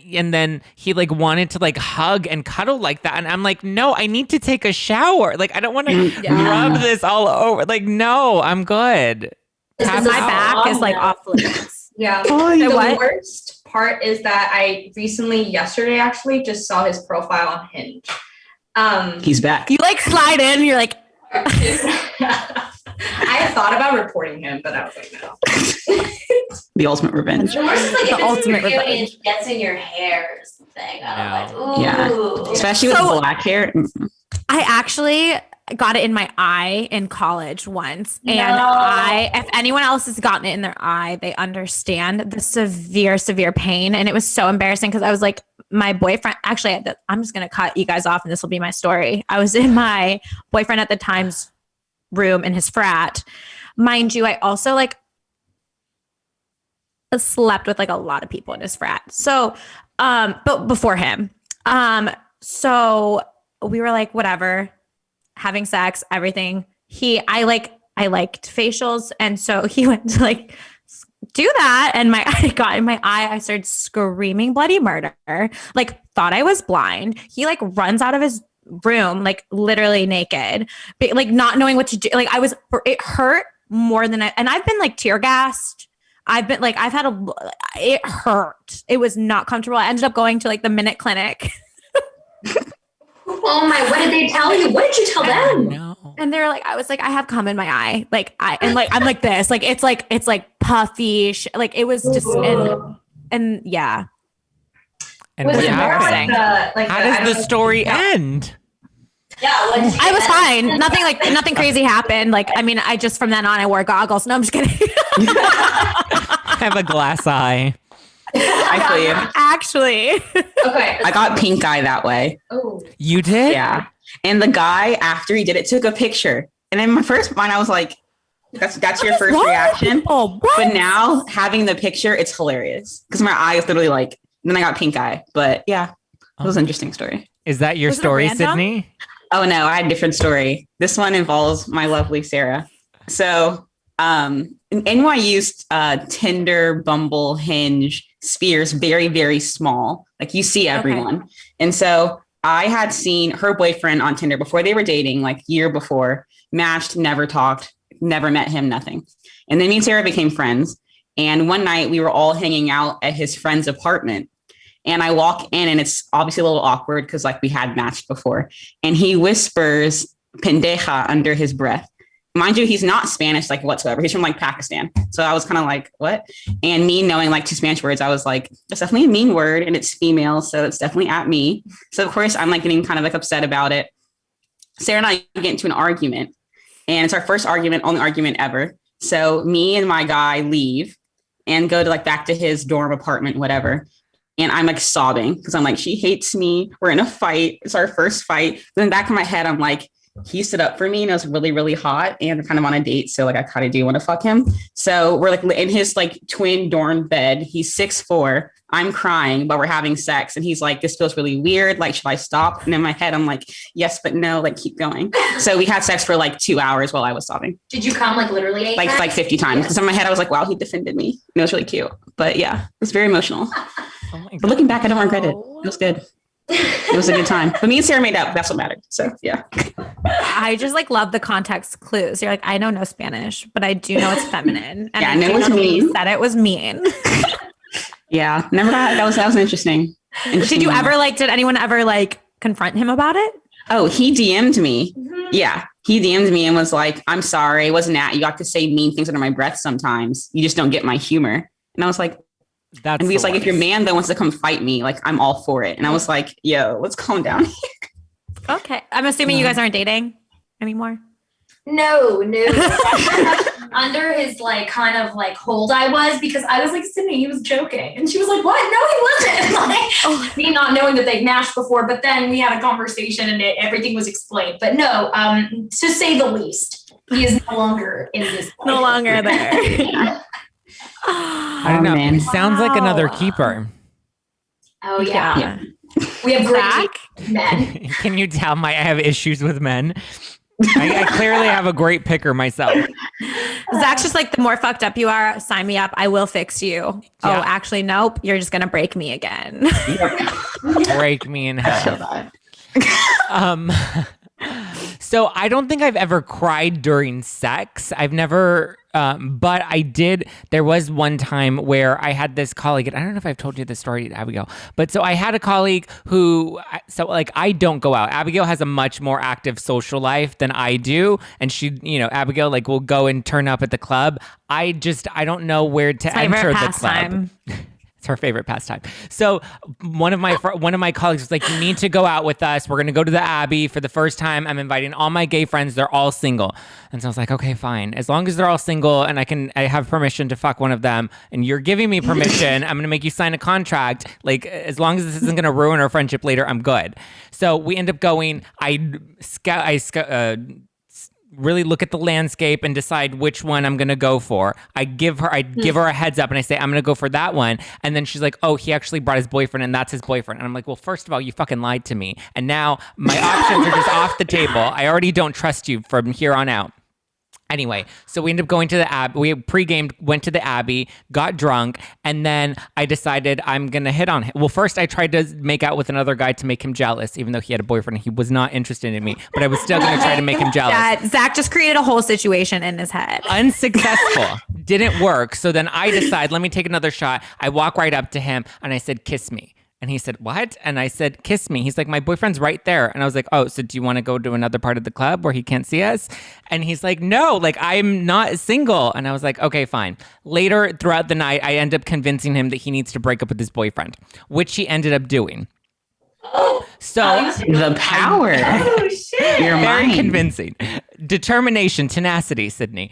he like wanted to like hug and cuddle like that. And I'm like, no, I need to take a shower. Like, I don't want to rub this all over. Like, no, I'm good. My back is like off limits. Yeah. The worst part is that I recently, yesterday actually, just saw his profile on Hinge. He's back. You like slide in, you're like, I had thought about reporting him, but I was like, no. The ultimate revenge. The worst is like The if ultimate it's revenge. it gets in your hair or something. I'm like, ooh. Yeah. Especially with black hair. I actually got it in my eye in college once. And if anyone else has gotten it in their eye, they understand the severe pain. And it was so embarrassing because I was like, my boyfriend, actually, I'm just going to cut you guys off and this will be my story. I was in my boyfriend at the time's room in his frat. Mind you, I also like slept with like a lot of people in his frat. So, but before him. So we were like, whatever, having sex, everything. I liked facials. And so he went to like do that. And I got in my eye. I started screaming bloody murder, like thought I was blind. He like runs out of his room, like literally naked, but like not knowing what to do. Like it hurt more than and I've been like tear gassed. It hurt. It was not comfortable. I ended up going to like the Minute Clinic. Oh my, what did they tell you? What did you tell them? No. And they're like, I was like, I have cum in my eye. I'm like this, like, it's like puffy. Like it was just, and yeah. And Was what it more happened? How does the story end? Yeah, I was fine. Nothing crazy happened. Like, I mean, I just, from then on, I wore goggles. No, I'm just kidding. I have a glass eye. I feel you. Actually. Okay. I got pink eye that way. Oh. You did? Yeah. And the guy, after he did it, took a picture. And in my first mind, I was like, that's your first reaction. But now having the picture, it's hilarious. Because my eye is literally like, then I got pink eye. But yeah, it was an interesting story. Is that your Was it a story, random? Sydney? Oh no, I had a different story. This one involves my lovely Sarah. So NYU's Tinder, Bumble, Hinge spheres very, very small. Like you see everyone. Okay. And so I had seen her boyfriend on Tinder before they were dating, like year before, matched, never talked, never met him, nothing. And then me and Sarah became friends. And one night we were all hanging out at his friend's apartment. And I walk in and it's obviously a little awkward because like we had matched before. And he whispers pendeja under his breath. Mind you, he's not Spanish like whatsoever. He's from like Pakistan. So I was kind of like, what? And me knowing like two Spanish words, I was like, it's definitely a mean word and it's female. So it's definitely at me. So of course I'm like getting kind of like upset about it. Sarah and I get into an argument and it's our first argument, only argument ever. So me and my guy leave and go to like back to his dorm apartment, whatever. And I'm like sobbing because I'm like, she hates me. We're in a fight. It's our first fight. Then in the back of my head, I'm like, he stood up for me and it was really, really hot and kind of on a date. So like, I kind of do want to fuck him. So we're like in his like twin dorm bed. He's 6'4". I'm crying, but we're having sex. And he's like, this feels really weird. Like, should I stop? And in my head, I'm like, yes, but no, like keep going. So we had sex for like 2 hours while I was sobbing. Did you come like literally 8 times? Like 50 times. Because in my head, I was like, wow, he defended me. And it was really cute. But yeah, it was very emotional. But looking back, I don't regret it. It was good. It was a good time. But me and Sarah made up. That's what mattered. So yeah. I just like love the context clues. You're like, I know no Spanish, but I do know it's feminine. And yeah, I know it was mean. You said it was mean. Yeah, never got that was interesting. Did you ever did anyone ever like confront him about it? Oh, he DM'd me. Mm-hmm. Yeah, he DM'd me and was like, I'm sorry, it wasn't that. You got to say mean things under my breath sometimes. You just don't get my humor. And I was like, and he was like, if your man though wants to come fight me, like I'm all for it. And I was like, yo, let's calm down here. Okay. I'm assuming you guys aren't dating anymore. No. Under his like kind of like hold I was, because I was like, Syndey, he was joking. And she was like, what? No, he wasn't. Like, me not knowing that they'd matched before, but then we had a conversation and everything was explained. But no, to say the least, he is no longer in this. No longer there. Yeah. I don't know. Man. It sounds like another keeper. Oh yeah. Yeah. We have great men. Can you tell I have issues with men? I clearly have a great picker myself. Zach's just like, the more fucked up you are, sign me up. I will fix you. Yeah. Oh, actually, nope. You're just going to break me again. Break me in half. So I don't think I've ever cried during sex. I've never, but I did. There was one time where I had this colleague, and I don't know if I've told you this story, Abigail, but so I had a colleague who, so like I don't go out. Abigail has a much more active social life than I do. And she, Abigail like will go and turn up at the club. I don't know where to enter the club. It's her favorite pastime. So one of my colleagues was like, you need to go out with us. We're going to go to the Abbey for the first time. I'm inviting all my gay friends. They're all single. And so I was like, okay, fine. As long as they're all single and I have permission to fuck one of them and you're giving me permission, I'm going to make you sign a contract. Like, as long as this isn't going to ruin our friendship later, I'm good. So we end up going, really look at the landscape and decide which one I'm going to go for. I give her a heads up and I say, I'm going to go for that one. And then she's like, oh, he actually brought his boyfriend and that's his boyfriend. And I'm like, well, first of all, you fucking lied to me. And now my options are just off the table. I already don't trust you from here on out. Anyway, so we ended up going to the Abbey. We pre-gamed, went to the Abbey, got drunk, and then I decided I'm going to hit on him. Well, first I tried to make out with another guy to make him jealous, even though he had a boyfriend. He was not interested in me, but I was still going to try to make him jealous. Zach just created a whole situation in his head. Unsuccessful. Didn't work. So then I decide, let me take another shot. I walk right up to him, and I said, kiss me. And he said, what? And I said, kiss me. He's like, my boyfriend's right there. And I was like, oh, so do you want to go to another part of the club where he can't see us? And he's like, no, like I'm not single. And I was like, okay, fine. Later throughout the night, I end up convincing him that he needs to break up with his boyfriend, which he ended up doing. So the power. Oh shit. You're very convincing. Determination, tenacity, Syndey.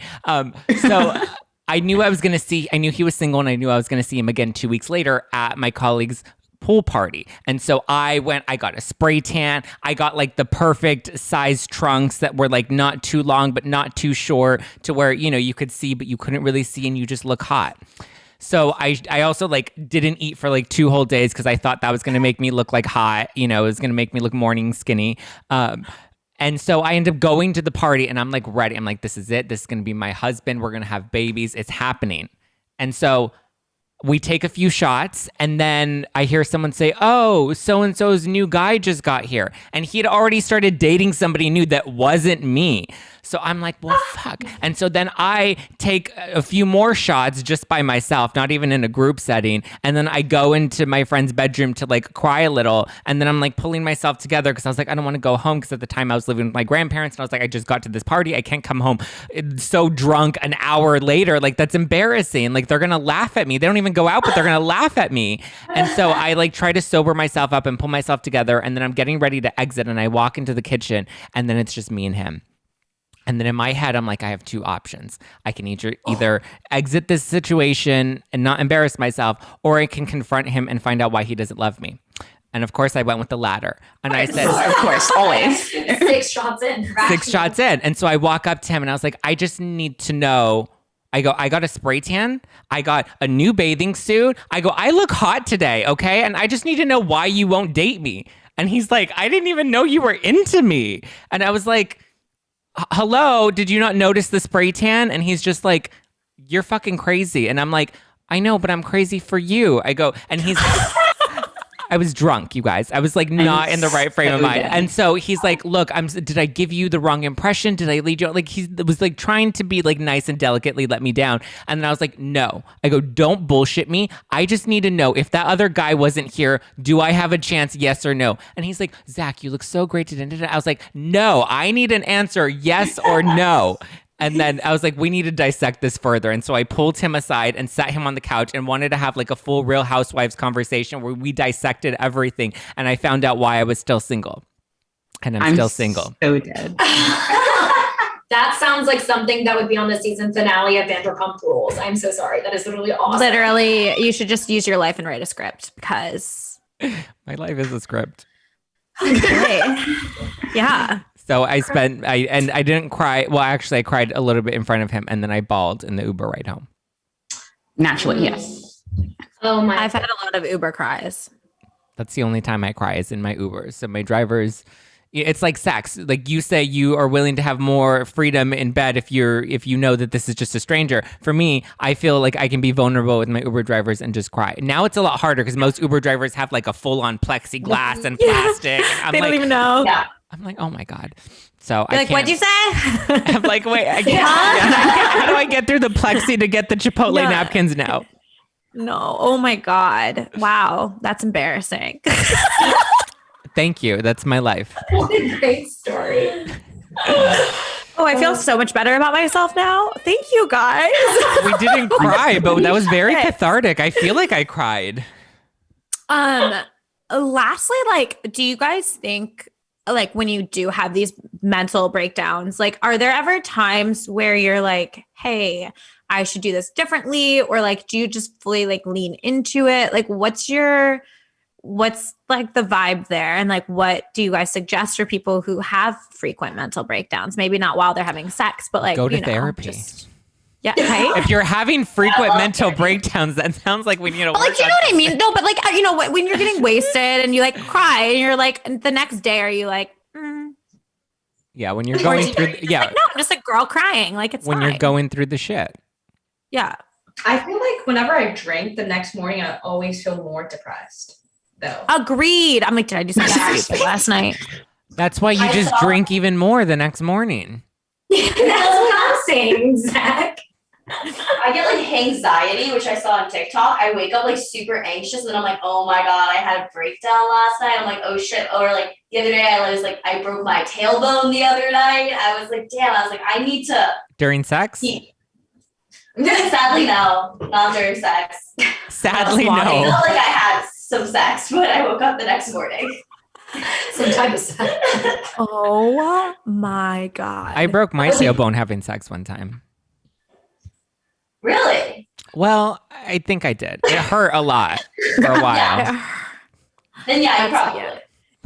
So I knew he was single and I knew I was going to see him again 2 weeks later at my colleague's pool party. And so I got a spray tan. I got like the perfect size trunks that were like not too long, but not too short to where, you could see, but you couldn't really see and you just look hot. So I also like didn't eat for like 2 whole days because I thought that was going to make me look like hot, it was going to make me look morning skinny. And so I ended up going to the party and I'm like ready. I'm like, this is it. This is going to be my husband. We're going to have babies. It's happening. And so we take a few shots and then I hear someone say, oh, so-and-so's new guy just got here. And he had already started dating somebody new that wasn't me. So I'm like, well, fuck. And so then I take a few more shots just by myself, not even in a group setting. And then I go into my friend's bedroom to like cry a little. And then I'm like pulling myself together because I was like, I don't want to go home because at the time I was living with my grandparents. And I was like, I just got to this party. I can't come home so drunk an hour later. Like, that's embarrassing. Like, they're going to laugh at me. They don't even go out, but they're going to laugh at me. And so I like try to sober myself up and pull myself together. And then I'm getting ready to exit and I walk into the kitchen and then it's just me and him. And then in my head, I'm like, I have two options. I can either exit this situation and not embarrass myself, or I can confront him and find out why he doesn't love me. And of course, I went with the latter. And I said, of course, always. 6 shots in. 6 shots in. And so I walk up to him and I was like, I just need to know. I got a spray tan. I got a new bathing suit. I look hot today, okay? And I just need to know why you won't date me. And he's like, I didn't even know you were into me. And I was like, hello, did you not notice the spray tan? And he's just like, you're fucking crazy. And I'm like, I know, but I'm crazy for you. And he's I was drunk, you guys. I was like not in the right frame of mind. And so he's like, look, did I give you the wrong impression? Did I lead you? Like he was like trying to be like nice and delicately let me down. And then I was like, no. I go, don't bullshit me. I just need to know if that other guy wasn't here, do I have a chance? Yes or no? And he's like, Zach, you look so great today. I was like, no, I need an answer, yes or no. And then I was like, we need to dissect this further. And so I pulled him aside and sat him on the couch and wanted to have like a full Real Housewives conversation where we dissected everything. And I found out why I was still single. And I'm still single. So dead. That sounds like something that would be on the season finale of Vanderpump Rules. I'm so sorry. That is literally awesome. Literally, you should just use your life and write a script because My life is a script. yeah. So I didn't cry. Well, actually, I cried a little bit in front of him, and then I bawled in the Uber ride home. Naturally, yes. Oh my! I've had a lot of Uber cries. That's the only time I cry is in my Ubers. So my drivers, it's like sex. Like you say, you are willing to have more freedom in bed if you know that this is just a stranger. For me, I feel like I can be vulnerable with my Uber drivers and just cry. Now it's a lot harder because most Uber drivers have like a full-on plexiglass and plastic. And They don't even know. Yeah. I'm like, oh my God. So You're like, what'd you say? I'm like, wait, I can't. How do I get through the plexi to get the Chipotle napkins now? No. Oh my God. Wow. That's embarrassing. Thank you. That's my life. What a great story. Oh, I feel so much better about myself now. Thank you, guys. We didn't cry, but that was very cathartic. I feel like I cried. Lastly, like, do you guys think, like, when you do have these mental breakdowns, like, are there ever times where you're like, hey, I should do this differently? Or like, do you just fully like lean into it? Like, what's like the vibe there? And like, what do you guys suggest for people who have frequent mental breakdowns? Maybe not while they're having sex, but like, go to therapy. Yeah, right? If you're having frequent mental breakdowns, that sounds like we need to work like, you know what I mean? No, but like, you know, when you're getting wasted and you like cry and you're like, the next day, are you like, yeah, when you're going through, like, no, I'm just a girl crying. Like, it's when fine. you're going through the shit. Yeah. I feel like whenever I drink the next morning, I always feel more depressed, though. Agreed. I'm like, did I do something stupid last night? That's why you just drink even more the next morning. That's what I'm saying, Zach. I get like anxiety, which I saw on TikTok. I wake up like super anxious, and then I'm like, oh my God, I had a breakdown last night. I'm like, oh shit. Or like the other day, I broke my tailbone the other night. I was like, damn, I need to. During sex? Sadly, no, not during sex. Sadly, no. It's not like I had some sex, but I woke up the next morning. Some type of sex. Oh my God. I broke my tailbone having sex one time. Really? Well, I think I did. It hurt a lot for a while. Then yeah, you probably.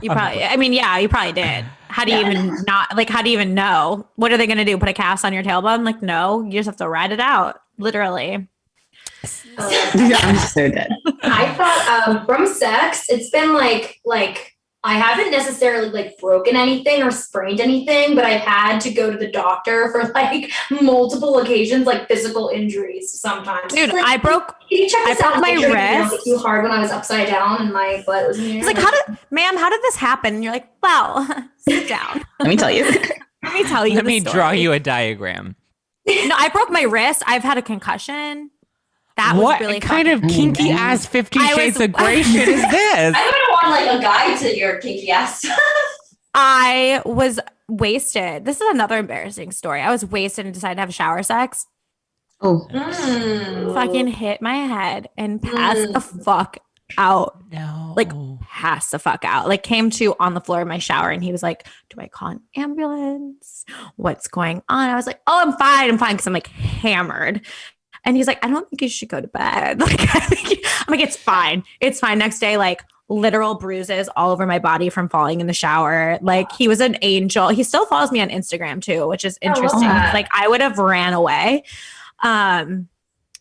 You probably, I mean, yeah, you probably did. How do you even not, like, how do you even know? What are they going to do? Put a cast on your tailbone? Like, no, you just have to ride it out. Literally. I'm so dead. I thought from sex, it's been like I haven't necessarily like broken anything or sprained anything, but I've had to go to the doctor for like multiple occasions, like physical injuries sometimes. Dude, like, I broke my wrist. Too hard when I was upside down and my butt was in the air. It's like, how did this happen? And you're like, well, sit down. Let me tell you. Let me tell you. Let me draw you a diagram. No, I broke my wrist. I've had a concussion. That what was really kind of kinky ass 50 Shades of Grey shit is this? I would want like a guide to your kinky ass stuff. I was wasted. This is another embarrassing story. I was wasted and decided to have shower sex. Oh. Fucking hit my head and passed the fuck out. No. Like passed the fuck out. Like came to on the floor of my shower and he was like, do I call an ambulance? What's going on? I was like, oh, I'm fine. Because I'm like hammered. And he's like, I don't think you should go to bed. Like, I'm like, it's fine. It's fine. Next day, like literal bruises all over my body from falling in the shower. Like he was an angel. He still follows me on Instagram too, which is interesting. Like I would have ran away.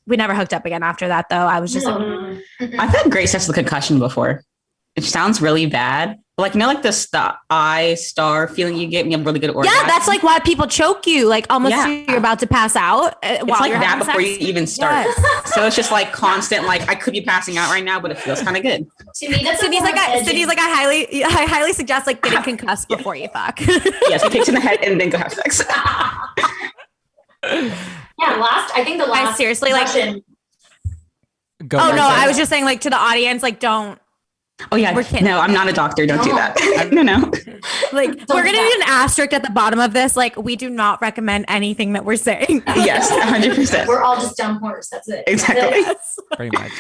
We never hooked up again after that though. I was just like, I've had great sex with concussion before. It sounds really bad. Like, like the eye star feeling you get when you have really good orgasm. Yeah, that's like why people choke you, like almost you're about to pass out. It's like that before you even start. Yes. So it's just like constant, like I could be passing out right now, but it feels kind of good. To me, that's Sydney's like I highly suggest like getting concussed before you fuck. Yes, it kicks in the head and then go have sex. I think the last seriously session, like I was just saying like to the audience, like don't. Oh yeah, no, I'm not a doctor. Don't do that. No. Like we're gonna need an asterisk at the bottom of this. Like we do not recommend anything that we're saying. Yes, 100%. We're all just dumb whores. That's it. Exactly. Yes. Pretty much.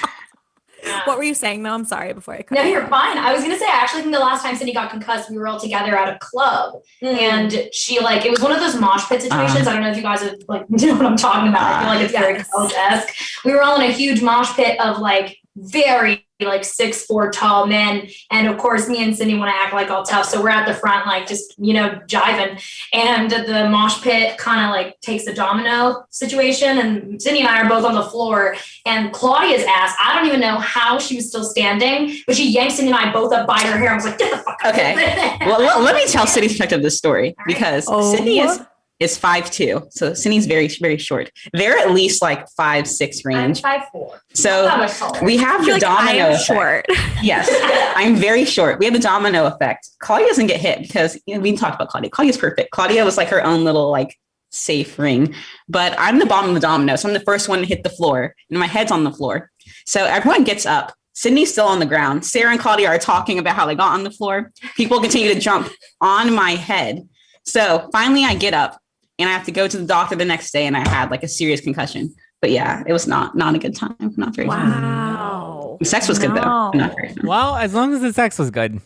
What were you saying though? I'm sorry before I cut. No, you're fine. I was gonna say, I actually think the last time Syndey got concussed, we were all together at a club, and she like it was one of those mosh pit situations. I don't know if you guys have like know what I'm talking about. I feel like it's very college-esque. We were all in a huge mosh pit of like very like 6'4" tall men, and of course me and Syndey want to act like all tough, so we're at the front like just jiving, and the mosh pit kind of like takes a domino situation, and Syndey and I are both on the floor, and Claudia's ass, I don't even know how she was still standing, but she yanked Syndey and I both up by her hair. I was like, get the fuck out. Okay, well let me tell Syndey's perspective of this story, because Syndey is 5'2", so Syndey's very, very short. They're at least like 5'6" range. I'm 5'4". So we have the domino effect. Short. Yes, I'm very short. We have the domino effect. Claudia doesn't get hit because we talked about Claudia. Claudia's perfect. Claudia was like her own little like safe ring, but I'm the bottom of the domino, so I'm the first one to hit the floor, and my head's on the floor. So everyone gets up. Syndey's still on the ground. Sarah and Claudia are talking about how they got on the floor. People continue to jump on my head. So finally, I get up. And I have to go to the doctor the next day, and I had like a serious concussion. But yeah, it was not a good time. Not very fun. Wow. The sex was good though. Not very fun. Well, as long as the sex was good.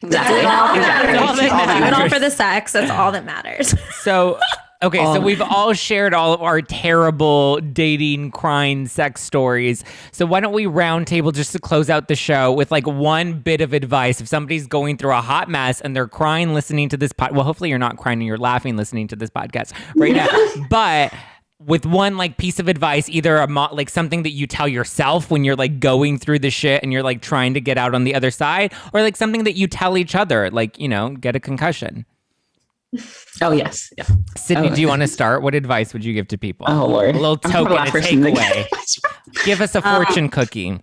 Exactly. Do it all for the sex. That's all that matters. So, okay, so we've all shared all of our terrible dating, crying, sex stories. So why don't we round table just to close out the show with like one bit of advice if somebody's going through a hot mess and they're crying listening to this well, hopefully you're not crying and you're laughing listening to this podcast right now. But with one like piece of advice, either like something that you tell yourself when you're like going through the shit and you're like trying to get out on the other side, or like something that you tell each other, like, get a concussion. Oh yes. Yeah. Syndey, do you want to start? What advice would you give to people? Oh Lord. A little token, a takeaway. Give us a fortune cookie.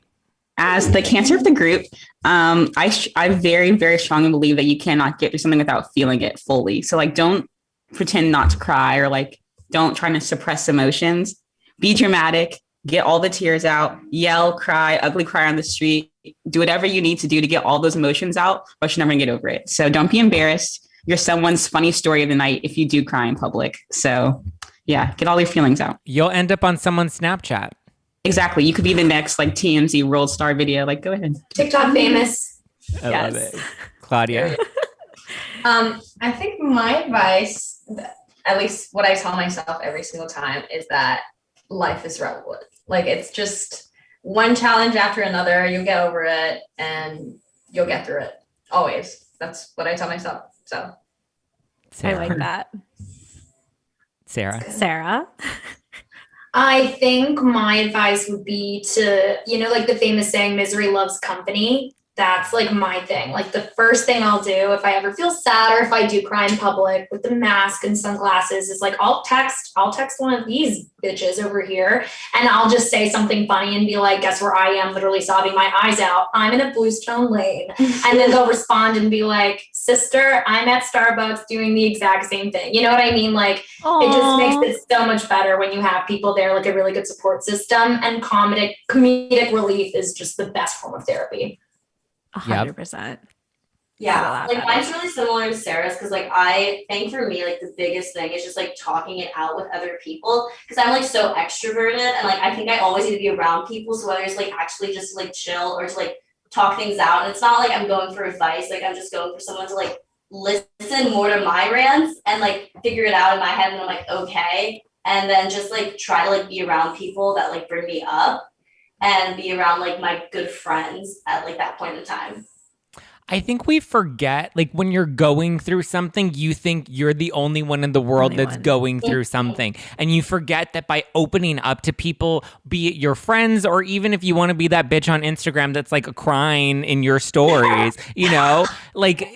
As the cancer of the group, I very, very strongly believe that you cannot get through something without feeling it fully. So like, don't pretend not to cry, or like, don't try to suppress emotions. Be dramatic. Get all the tears out. Yell, cry, ugly cry on the street. Do whatever you need to do to get all those emotions out, but you're never gonna get over it. So don't be embarrassed. You're someone's funny story of the night if you do cry in public. So yeah, get all your feelings out. You'll end up on someone's Snapchat. Exactly. You could be the next like TMZ world star video. Like, go ahead. TikTok famous. I love it. Claudia. I think my advice, at least what I tell myself every single time, is that life is Redwood. Like, it's just one challenge after another. You'll get over it and you'll get through it. Always. That's what I tell myself. So Sarah. I like that. Sarah. I think my advice would be to, like the famous saying, misery loves company. That's like my thing. Like the first thing I'll do if I ever feel sad, or if I do cry in public with the mask and sunglasses, is like, I'll text one of these bitches over here, and I'll just say something funny and be like, guess where I am, literally sobbing my eyes out. I'm in a Bluestone Lane. And then they'll respond and be like, sister, I'm at Starbucks doing the exact same thing. You know what I mean? Like, Aww. It just makes it so much better when you have people there, like a really good support system, and comedic relief is just the best form of therapy. 100%. Yeah, like mine's really similar to Sarah's, because like I think for me, like the biggest thing is just like talking it out with other people, because I'm like so extroverted, and like I think I always need to be around people. So whether it's like actually just like chill or to like talk things out. And it's not like I'm going for advice. Like I'm just going for someone to like listen more to my rants and like figure it out in my head. And I'm like, okay. And then just like try to like be around people that like bring me up and be around like my good friends at like that point in time. I think we forget, like when you're going through something, you think you're the only one in the world that's going through something. And you forget that by opening up to people, be it your friends, or even if you want to be that bitch on Instagram that's like crying in your stories, you know, like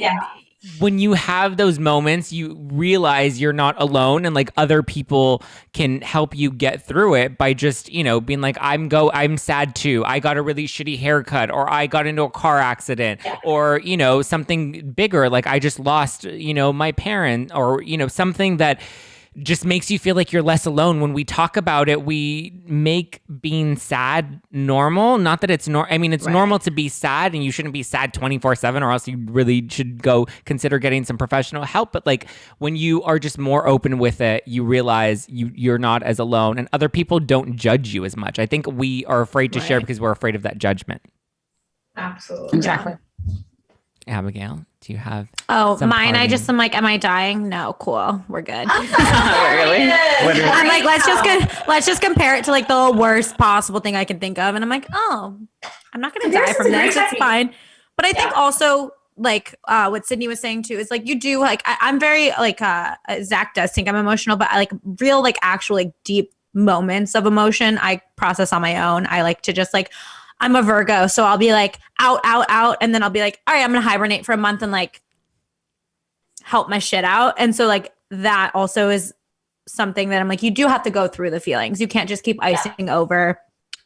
when you have those moments, you realize you're not alone, and like other people can help you get through it by just, you know, being like, I'm sad too. I got a really shitty haircut, or I got into a car accident, or, you know, something bigger. Like I just lost, you know, my parent, or, you know, something that just makes you feel like you're less alone. When we talk about it, we make being sad normal. Not that it's it's normal to be sad, and you shouldn't be sad 24/7, or else you really should go consider getting some professional help. But like when you are just more open with it, you realize you're not as alone, and other people don't judge you as much. I think we are afraid to share because we're afraid of that judgment. Absolutely. Exactly. Abigail, do you have? Oh, some mine. I parting- just am like, am I dying? No, cool. We're good. Really? Literally. I'm like, let's just compare it to like the worst possible thing I can think of, and I'm like, oh, I'm not gonna die from this. It's fine. But I think also like what Syndey was saying too is like you do like I'm very like Zach does think I'm emotional, but I like real like actual like deep moments of emotion I process on my own. I like to just like. I'm a Virgo, so I'll be like out, and then I'll be like, all right, I'm gonna hibernate for a month and like help my shit out. And so like that also is something that I'm like, you do have to go through the feelings. You can't just keep icing over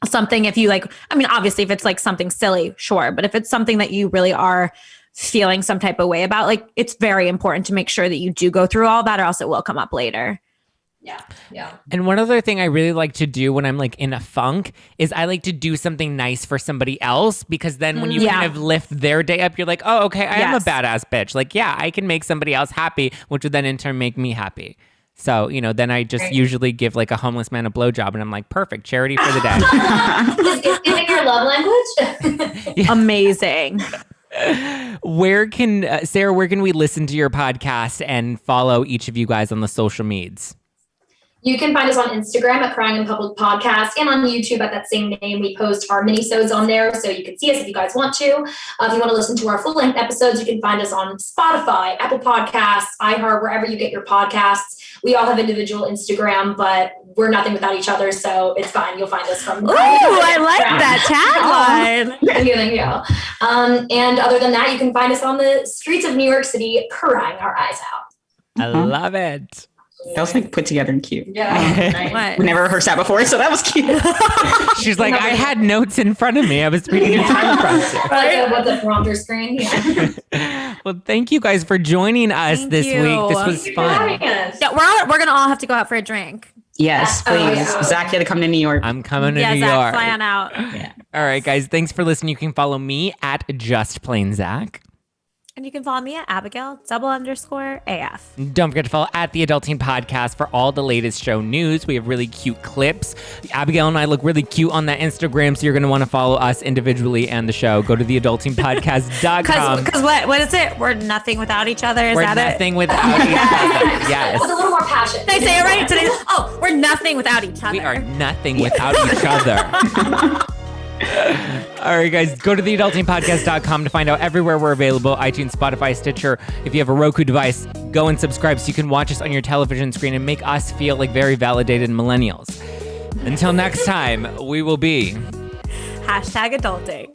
something. If you like, I mean, obviously if it's like something silly, sure. But if it's something that you really are feeling some type of way about, like it's very important to make sure that you do go through all that, or else it will come up later. Yeah. And one other thing I really like to do when I'm like in a funk is I like to do something nice for somebody else, because then when you kind of lift their day up, you're like, oh, okay, I am a badass bitch. Like, yeah, I can make somebody else happy, which would then in turn make me happy. So, you know, then I just usually give like a homeless man a blowjob, and I'm like, perfect, charity for the day. Is giving your love language? Amazing. Where can, Sarah, where can we listen to your podcast and follow each of you guys on the social medias? You can find us on Instagram at Crying in Public Podcast, and on YouTube at that same name. We post our mini-sodes on there, so you can see us if you guys want to. If you want to listen to our full-length episodes, you can find us on Spotify, Apple Podcasts, iHeart, wherever you get your podcasts. We all have individual Instagram, but we're nothing without each other, so it's fine. You'll find us from. Ooh, I like that tagline. Thank you. And other than that, you can find us on the streets of New York City, crying our eyes out. I love it. That was like put together and cute. Yeah. What? We never rehearsed that before, so that was cute. She's like, I had notes in front of me. I was reading a time prompter. Like what's a prompter screen? Yeah. Well, thank you guys for joining us Thank this you. week. This was fun. Yeah, we're gonna all have to go out for a drink. Yes, Oh, please. yeah. Zach, you had to come to New York. I'm coming to New Zach, York. fly on out. All right, guys. Thanks for listening. You can follow me at Just Plain Zach. And you can follow me at Abigail _AF. Don't forget to follow at The Adulting Podcast for all the latest show news. We have really cute clips. Abigail and I look really cute on that Instagram, so you're going to want to follow us individually and the show. Go to theadultingpodcast.com. Because what is it? We're nothing without each other. Is We're that nothing without each other. Yes. With a little more passion. Did I say it right today? Oh, we're nothing without each other. We are nothing without each other. All right, guys, go to theadultingpodcast.com to find out everywhere we're available: iTunes, Spotify, Stitcher. If you have a Roku device, go and subscribe so you can watch us on your television screen and make us feel like very validated millennials. Until next time, we will be #adulting.